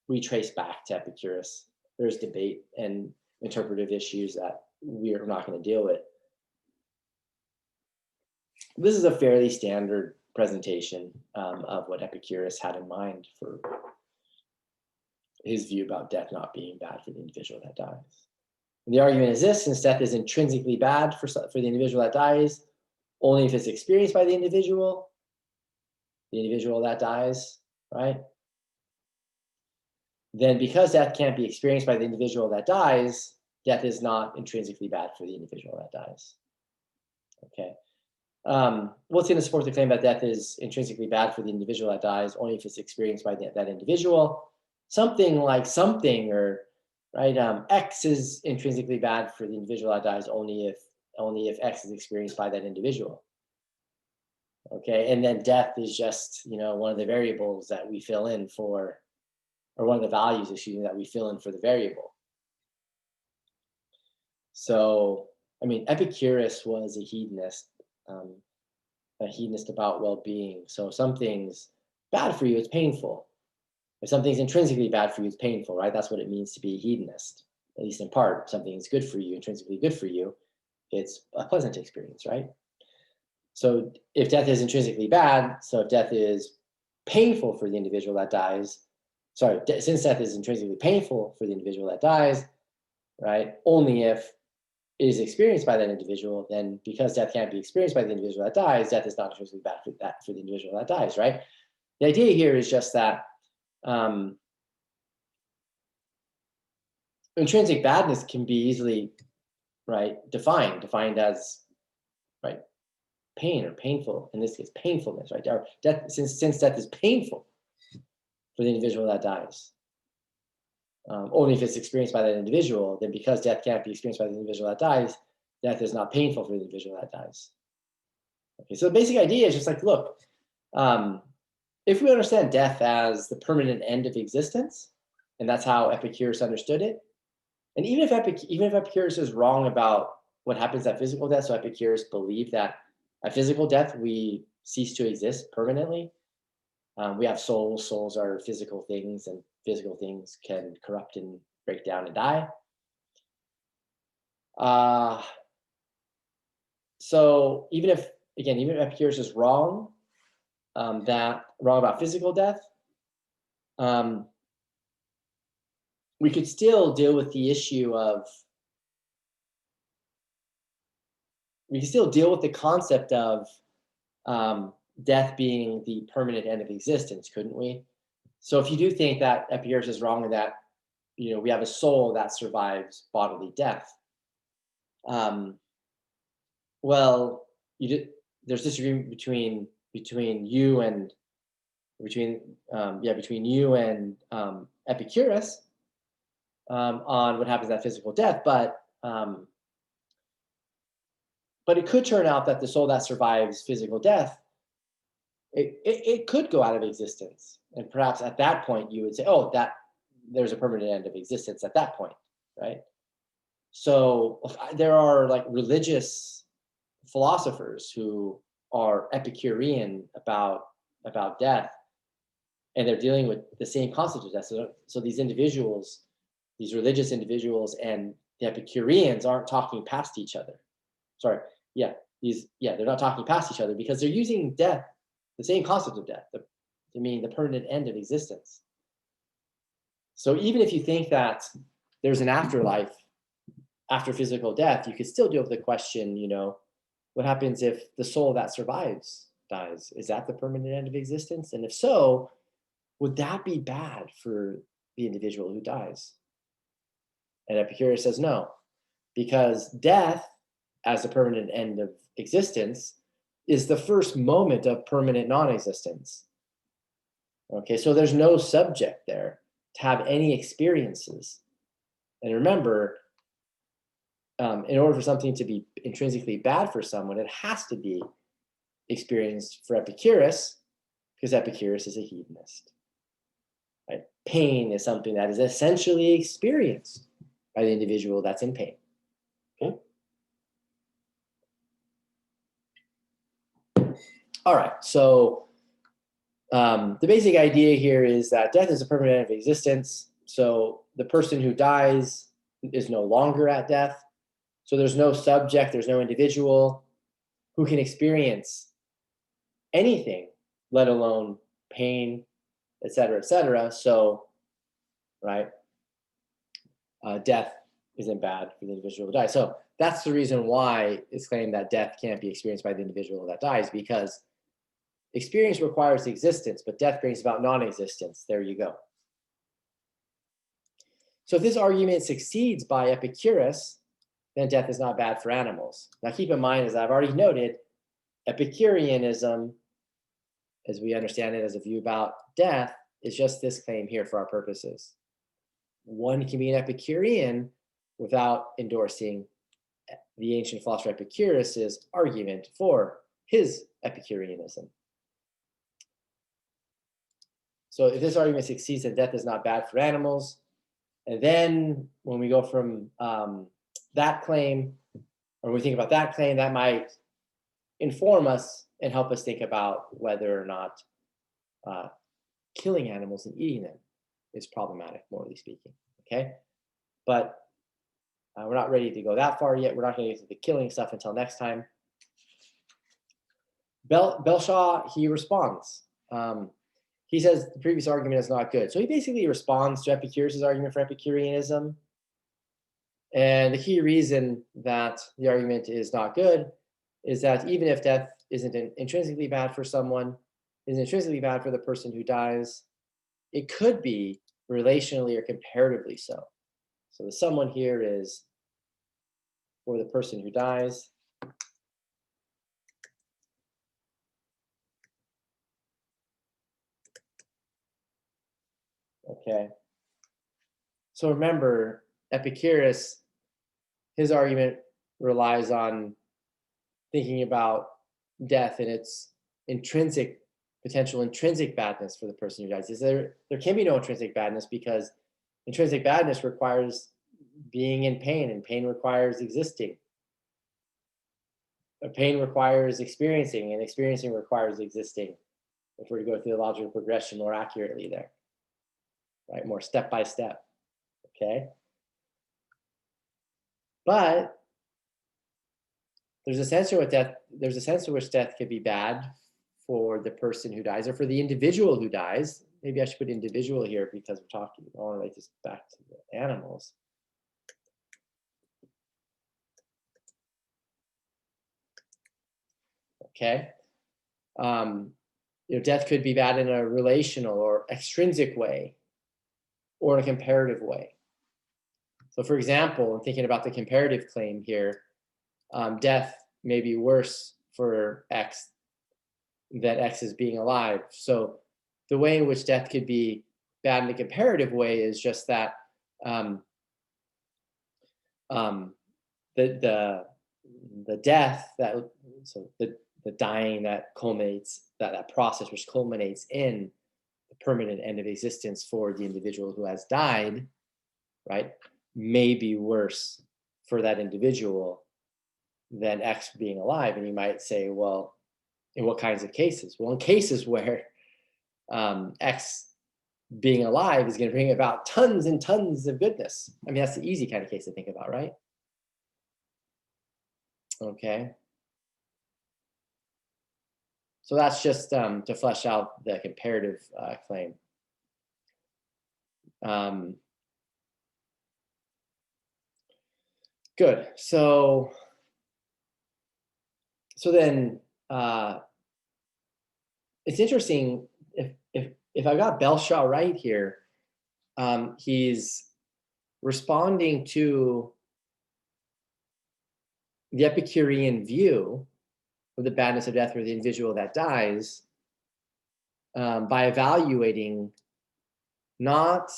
we trace back to Epicurus. There's debate and interpretive issues that we're not going to deal with. This is a fairly standard presentation of what Epicurus had in mind for his view about death not being bad for the individual that dies. And the argument is this: since death is intrinsically bad for the individual that dies, only if it's experienced by the individual that dies, right? Then because death can't be experienced by the individual that dies, death is not intrinsically bad for the individual that dies. Okay. What's going to support the claim that death is intrinsically bad for the individual that dies only if it's experienced by that individual? Something like something, or right, X is intrinsically bad for the individual that dies only if X is experienced by that individual. Okay, and then death is just one of the variables that we fill in for, or one of the values, that we fill in for the variable. So, I mean, Epicurus was a hedonist about well-being. So if something's bad for you, it's painful. If something's intrinsically bad for you, it's painful, right? That's what it means to be a hedonist, at least in part. If something is good for you, intrinsically good for you, it's a pleasant experience, right? So if death is intrinsically bad, so if death is painful for the individual that dies, since death is intrinsically painful for the individual that dies, right, only if it is experienced by that individual, then because death can't be experienced by the individual that dies, death is not intrinsically bad for the individual that dies, right? The idea here is just that intrinsic badness can be easily, right, defined as, right, pain or painful, in this case, painfulness, right? Or death, since death is painful for the individual that dies, only if it's experienced by that individual, then because death can't be experienced by the individual that dies, death is not painful for the individual that dies. Okay, so the basic idea is just like, look, if we understand death as the permanent end of existence, and that's how Epicurus understood it, and even if Epicurus is wrong about what happens at physical death, so Epicurus believed that at physical death we cease to exist permanently. We have souls. Souls are physical things, and physical things can corrupt and break down and die. So even if Epicurus is wrong, wrong about physical death, we could still deal with the issue of we can still deal with the concept of death being the permanent end of existence, couldn't we? So if you do think that Epicurus is wrong and that we have a soul that survives bodily death, well, there's disagreement between you and Epicurus on what happens at physical death, but it could turn out that the soul that survives physical death, it could go out of existence, and perhaps at that point you would say, oh, that there's a permanent end of existence at that point, right? So there are like religious philosophers who are Epicurean about death, and they're dealing with the same concept of death. So these individuals, these religious individuals, and the Epicureans aren't talking past each other. Sorry, they're not talking past each other because they're using death, the same concept of death, to mean the permanent end of existence. So even if you think that there's an afterlife after physical death, you could still deal with the question, what happens if the soul that survives dies? Is that the permanent end of existence? And if so, would that be bad for the individual who dies? And Epicurus says no, because death, as a permanent end of existence, is the first moment of permanent non-existence. Okay, so there's no subject there to have any experiences. And remember, in order for something to be intrinsically bad for someone, it has to be experienced for Epicurus, because Epicurus is a hedonist. Right? Pain is something that is essentially experienced by the individual that's in pain. Okay. All right, so the basic idea here is that death is a permanent end of existence. So the person who dies is no longer at death. So there's no subject, there's no individual who can experience anything, let alone pain, et cetera, et cetera. So, right, death isn't bad for the individual who dies. So that's the reason why it's claimed that death can't be experienced by the individual that dies, because experience requires existence, but death brings about non-existence. There you go. So if this argument succeeds by Epicurus, then death is not bad for animals. Now keep in mind, as I've already noted, Epicureanism, as we understand it as a view about death, is just this claim here for our purposes. One can be an Epicurean without endorsing the ancient philosopher Epicurus's argument for his Epicureanism. So if this argument succeeds, then death is not bad for animals. And then when we go from that claim, or we think about that claim, that might inform us and help us think about whether or not killing animals and eating them is problematic, morally speaking. Okay, but we're not ready to go that far yet. We're not going to get to the killing stuff until next time. Belshaw, he responds. He says the previous argument is not good. So he basically responds to Epicurus' argument for Epicureanism. And the key reason that the argument is not good is that even if death isn't intrinsically bad for someone, is intrinsically bad for the person who dies, it could be relationally or comparatively so. So the someone here is for the person who dies. Okay. So remember, Epicurus, his argument relies on thinking about death and its potential intrinsic badness for the person who dies. There can be no intrinsic badness, because intrinsic badness requires being in pain, and pain requires existing. Pain requires experiencing, and experiencing requires existing, if we're to go through the logical progression more accurately there, right? More step by step, okay? But there's a sense in which death could be bad for the person who dies, or for the individual who dies. Maybe I should put individual here, because I want to relate this back to the animals. okay? Death could be bad in a relational or extrinsic way or in a comparative way. So for example, in thinking about the comparative claim here, death may be worse for X than X is being alive. So the way in which death could be bad in a comparative way is just that um, um, the death that so the dying that culminates that process which culminates in the permanent end of existence for the individual who has died, right, may be worse for that individual than X being alive. And you might say, well, in what kinds of cases? Well, in cases where X being alive is going to bring about tons and tons of goodness. I mean, that's the easy kind of case to think about, right? Okay. So that's just to flesh out the comparative claim. Good. So then it's interesting if I got Belshaw right here, he's responding to the Epicurean view of the badness of death for the individual that dies by evaluating not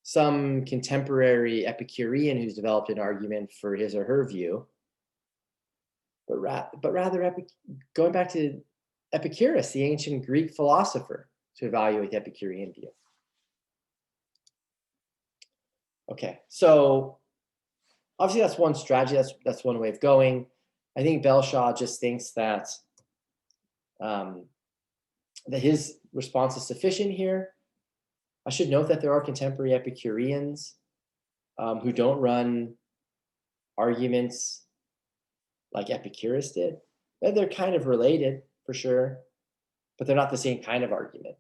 some contemporary Epicurean who's developed an argument for his or her view, but rather going back to Epicurus, the ancient Greek philosopher, to evaluate the Epicurean view. Okay, so obviously that's one strategy, that's one way of going. I think Belshaw just thinks that that his response is sufficient here. I should note that there are contemporary Epicureans who don't run arguments like Epicurus did. They're kind of related for sure, but they're not the same kind of argument.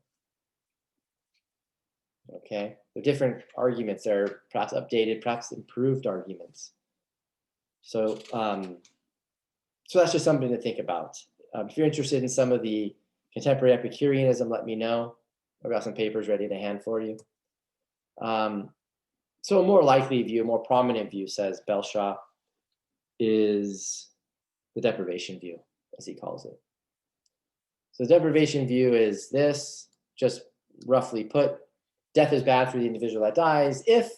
Okay, they're different arguments. They're perhaps updated, perhaps improved arguments. So, so that's just something to think about. If you're interested in some of the contemporary Epicureanism, let me know. I've got some papers ready to hand for you. So a more likely view, a more prominent view, says Belshaw, is the deprivation view, as he calls it. So the deprivation view is this, just roughly put, death is bad for the individual that dies if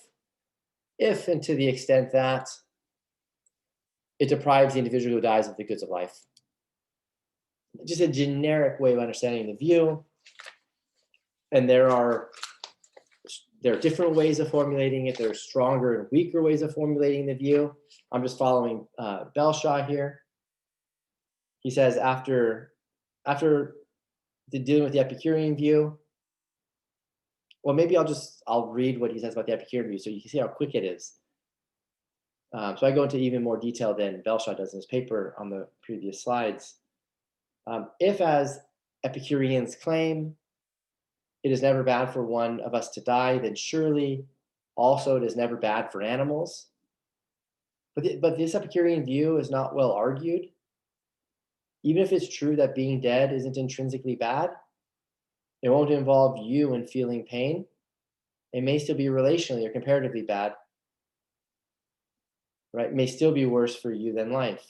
and to the extent that it deprives the individual who dies of the goods of life. Just a generic way of understanding the view. And there are different ways of formulating it. There are stronger and weaker ways of formulating the view. I'm just following Belshaw here. He says after dealing with the Epicurean view, well, maybe I'll read what he says about the Epicurean view so you can see how quick it is. So I go into even more detail than Belshaw does in his paper on the previous slides. If, as Epicureans claim, it is never bad for one of us to die, then surely also it is never bad for animals. But this Epicurean view is not well argued. Even if it's true that being dead isn't intrinsically bad, it won't involve you in feeling pain. It may still be relationally or comparatively bad, right? It may still be worse for you than life.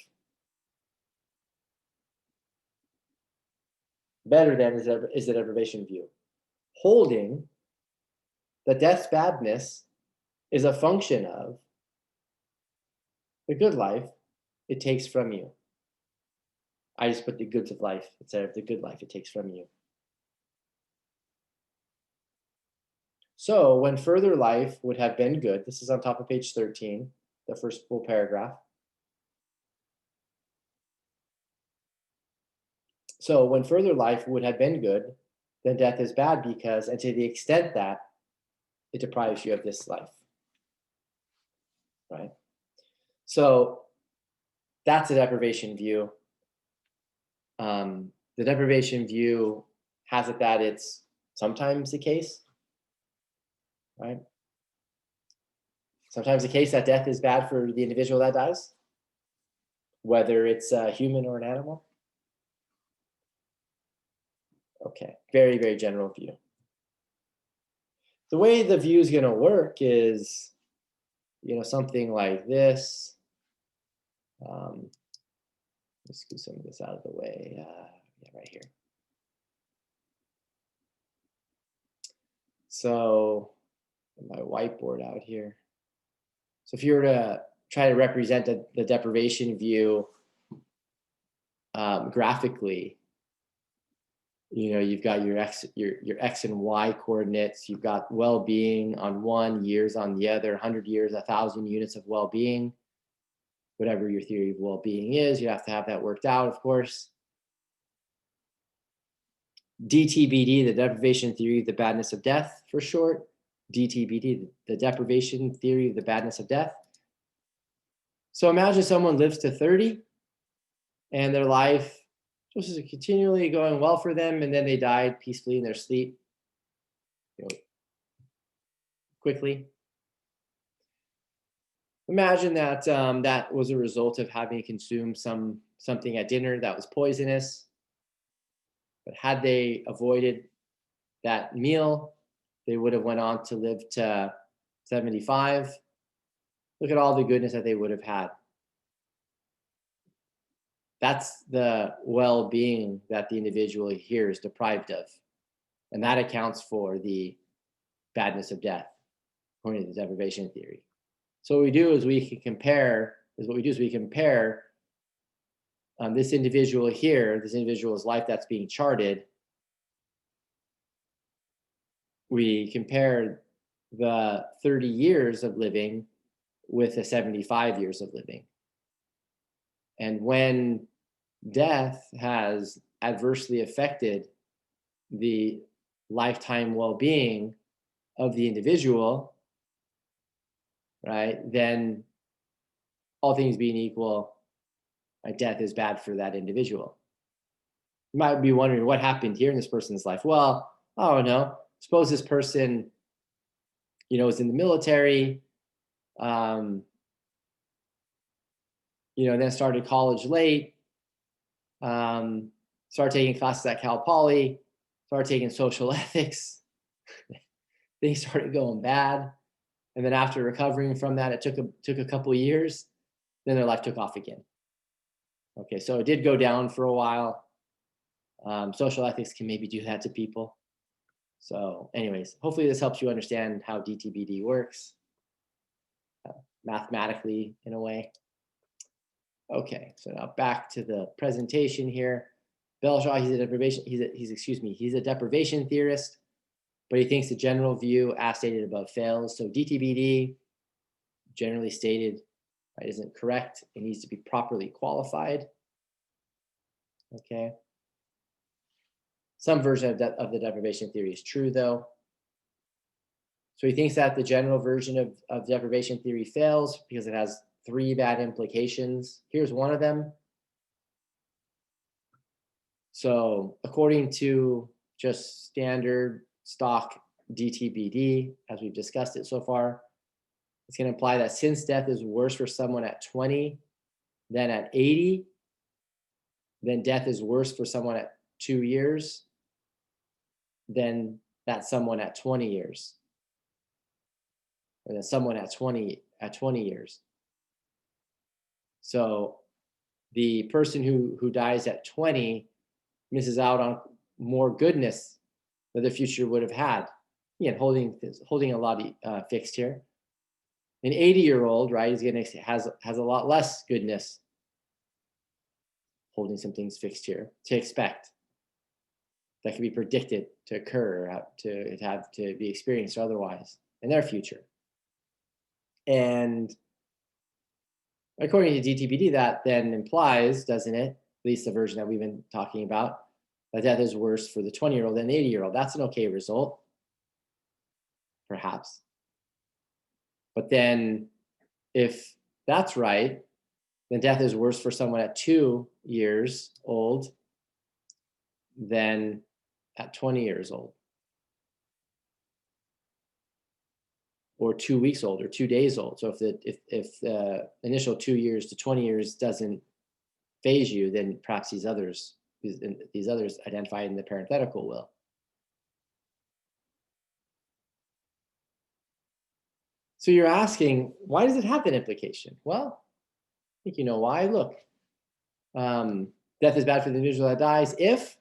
Better than is the deprivation view, holding that death's badness is a function of the good life it takes from you. I just put the goods of life instead of the good life it takes from you. So when further life would have been good, this is on top of page 13, the first full paragraph. So when further life would have been good, then death is bad because, and to the extent that it deprives you of this life, right? So that's a deprivation view. The deprivation view has it that it's sometimes the case, right? Sometimes the case that death is bad for the individual that dies, whether it's a human or an animal. Okay, very, very general view. The way the view is going to work is, something like this. Let's scoot some of this out of the way. Yeah, right here. So, my whiteboard out here. So if you were to try to represent the deprivation view graphically, you've got your x and y coordinates. You've got well-being on one, years on the other, 100 years, 1,000 units of well-being. Whatever your theory of well-being is, you have to have that worked out, of course. DTBD, the deprivation theory of the badness of death, for short. DTBD, the deprivation theory of the badness of death. So imagine someone lives to 30 and their life just is continually going well for them, and then they died peacefully in their sleep, quickly. Imagine that that was a result of having consumed something at dinner that was poisonous. But had they avoided that meal, they would have went on to live to 75. Look at all the goodness that they would have had. That's the well-being that the individual here is deprived of. And that accounts for the badness of death, according to the deprivation theory. So what we do is we compare this individual here, this individual's life that's being charted. We compare the 30 years of living with the 75 years of living. And when death has adversely affected the lifetime well-being of the individual, right, then all things being equal, right, death is bad for that individual. You might be wondering what happened here in this person's life. Well, I don't know. Suppose this person, is in the military, then started college late, started taking classes at Cal Poly, started taking social ethics. Things started going bad. And then after recovering from that, it took a couple of years, then their life took off again. Okay, so it did go down for a while. Social ethics can maybe do that to people. So anyways, hopefully this helps you understand how DTBD works mathematically in a way. Okay, so now back to the presentation here. Belshaw, he's a deprivation theorist, but he thinks the general view as stated above fails. So DTBD, generally stated, right, isn't correct. It needs to be properly qualified. Okay. Some version of the deprivation theory is true, though. So he thinks that the general version of deprivation theory fails because it has 3 bad implications. Here's one of them. So according to just standard stock DTBD, as we've discussed it so far, it's going to imply that since death is worse for someone at 20 than at 80, then death is worse for someone at 2 years than that someone at 20 years, or than someone at 20 years. So the person who dies at 20 misses out on more goodness that the future would have had. Again, holding a lot fixed here. An 80-year-old, right, has a lot less goodness, holding some things fixed here, to expect, that can be predicted to occur, to be experienced or otherwise in their future. And according to DTBD, that then implies, doesn't it, at least the version that we've been talking about, that death is worse for the 20-year-old than the 80-year-old. That's an okay result, perhaps. But then if that's right, then death is worse for someone at 2 years old than at 20 years old, or 2 weeks old, or 2 days old. So if the initial 2 years to 20 years doesn't phase you, then perhaps these others these others identified in the parenthetical will. So you're asking, why does it have that implication? Well, I think you know why. Look, death is bad for the individual that dies if,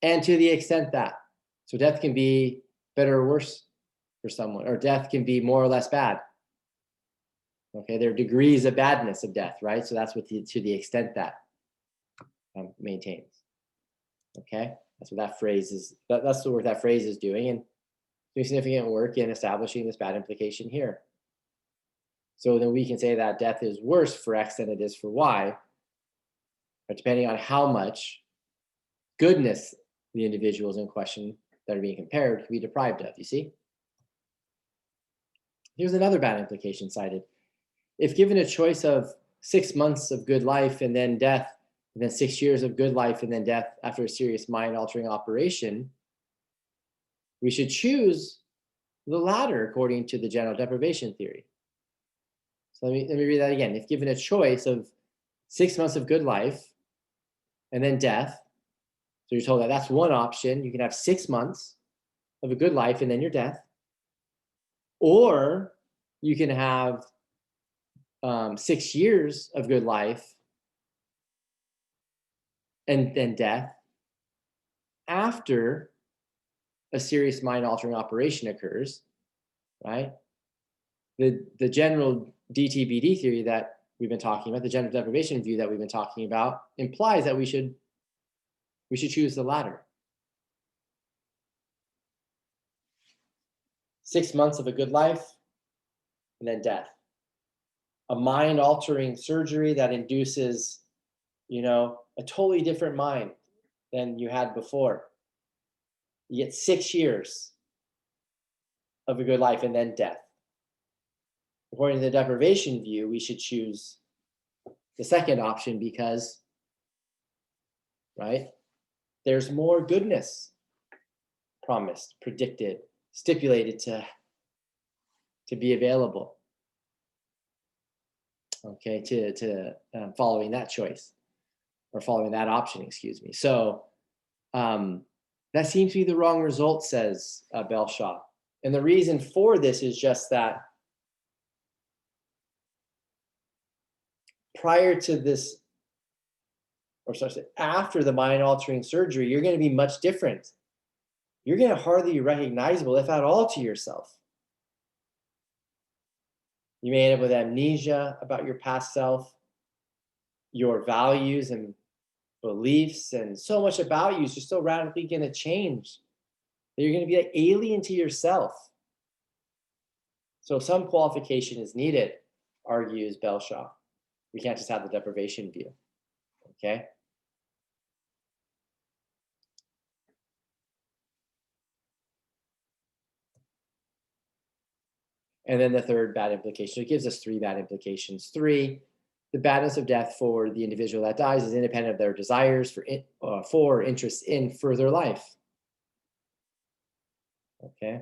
and to the extent that. So death can be better or worse for someone, or death can be more or less bad. Okay, there are degrees of badness of death, right? So that's what to the extent that maintains. Okay, that's what that phrase is. That's the work that phrase is doing, and doing significant work in establishing this bad implication here. So then we can say that death is worse for X than it is for Y, but depending on how much goodness the individuals in question that are being compared can be deprived of, you see? Here's another bad implication cited. If given a choice of 6 months of good life and then death, and then 6 years of good life and then death after a serious mind-altering operation, we should choose the latter according to the general deprivation theory. So let me read that again. If given a choice of 6 months of good life and then death, so you're told that that's one option. You can have 6 months of a good life and then your death. Or you can have 6 years of good life and then death after a serious mind-altering operation occurs, right? The general DTBD theory that we've been talking about, the general deprivation view that we've been talking about, implies that we should choose the latter. 6 months of a good life and then death. A mind-altering surgery that induces, a totally different mind than you had before. You get 6 years of a good life and then death. According to the deprivation view, we should choose the second option because, right, there's more goodness promised, predicted, stipulated to be available. Okay, to following that choice or following that option, excuse me. So that seems to be the wrong result, says Belshaw. And the reason for this is just that prior to this, or sorry, after the mind-altering surgery, you're going to be much different. You're going to hardly be recognizable, if at all, to yourself. You may end up with amnesia about your past self, your values and beliefs, and so much about you is just so radically going to change that you're going to be like alien to yourself. So some qualification is needed, argues Belshaw. We can't just have the deprivation view. Okay. And then the third bad implication, it gives us 3 bad implications. 3, the badness of death for the individual that dies is independent of their desires for interest in further life. Okay.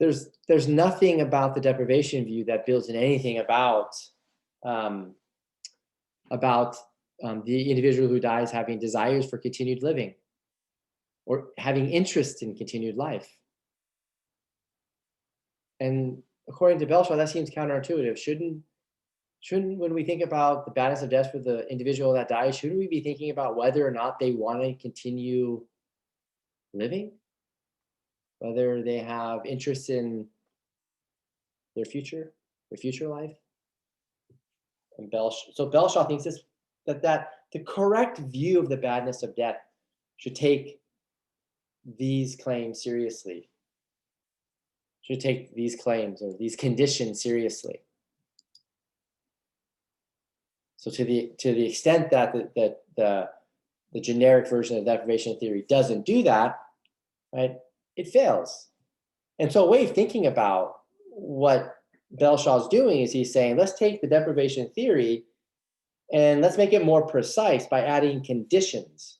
There's nothing about the deprivation view that builds in anything about the individual who dies having desires for continued living or having interest in continued life. And according to Belshaw, that seems counterintuitive. Shouldn't when we think about the badness of death for the individual that dies, shouldn't we be thinking about whether or not they want to continue living? Whether they have interest in their future life? And Belshaw thinks that the correct view of the badness of death should take these claims seriously. Should take these claims or these conditions seriously. So to the extent that the generic version of deprivation theory doesn't do that, right, it fails. And so a way of thinking about what Belshaw's doing is he's saying, let's take the deprivation theory and let's make it more precise by adding conditions.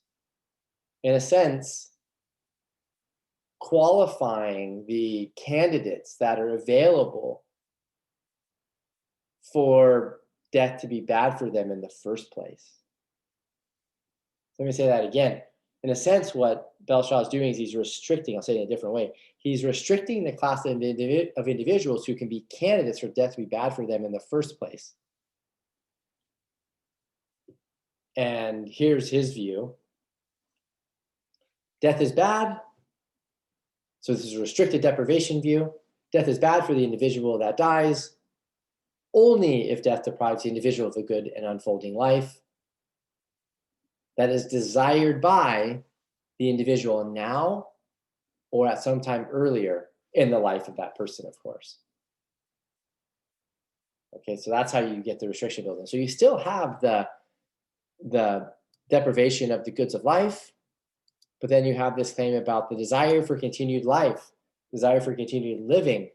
In a sense, qualifying the candidates that are available for death to be bad for them in the first place. Let me say that again. In a sense, what Belshaw is doing is he's restricting, I'll say it in a different way, he's restricting the class of individuals who can be candidates for death to be bad for them in the first place. And here's his view. Death is bad. So this is a restricted deprivation view. Death is bad for the individual that dies only if death deprives the individual of a good and unfolding life that is desired by the individual now or at some time earlier in the life of that person, of course. Okay, so that's how you get the restriction built in. So you still have the deprivation of the goods of life, but then you have this claim about the desire for continued life, desire for continued living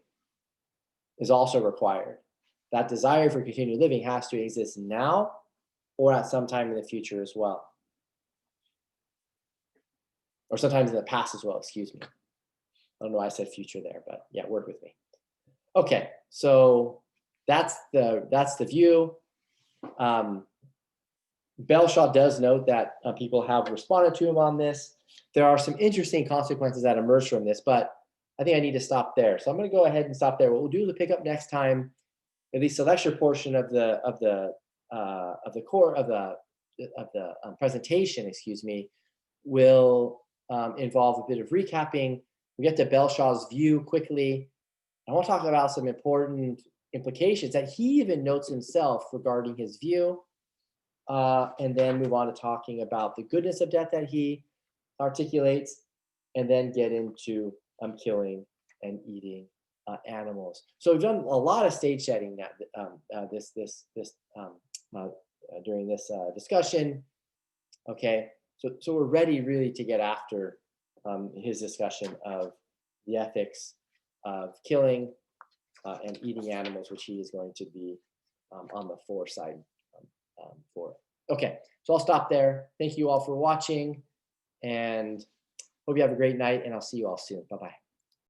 is also required. That desire for continued living has to exist now or at some time in the future as well. Or sometimes in the past as well, excuse me. I don't know why I said future there, but yeah, work with me. Okay, so that's the view. Belshaw does note that people have responded to him on this. There are some interesting consequences that emerge from this, but I think I need to stop there. So I'm going to go ahead and stop there. What we'll do is pick up next time, at least the lecture portion of the presentation, excuse me, will involve a bit of recapping. We get to Belshaw's view quickly. I want to talk about some important implications that he even notes himself regarding his view, and then move on to talking about the goodness of death that he articulates, and then get into killing and eating animals. So we've done a lot of stage setting during this discussion. Okay, so we're ready really to get after his discussion of the ethics of killing and eating animals, which he is going to be on the foresight for. Okay, so I'll stop there. Thank you all for watching, and hope you have a great night, and I'll see you all soon. Bye-bye.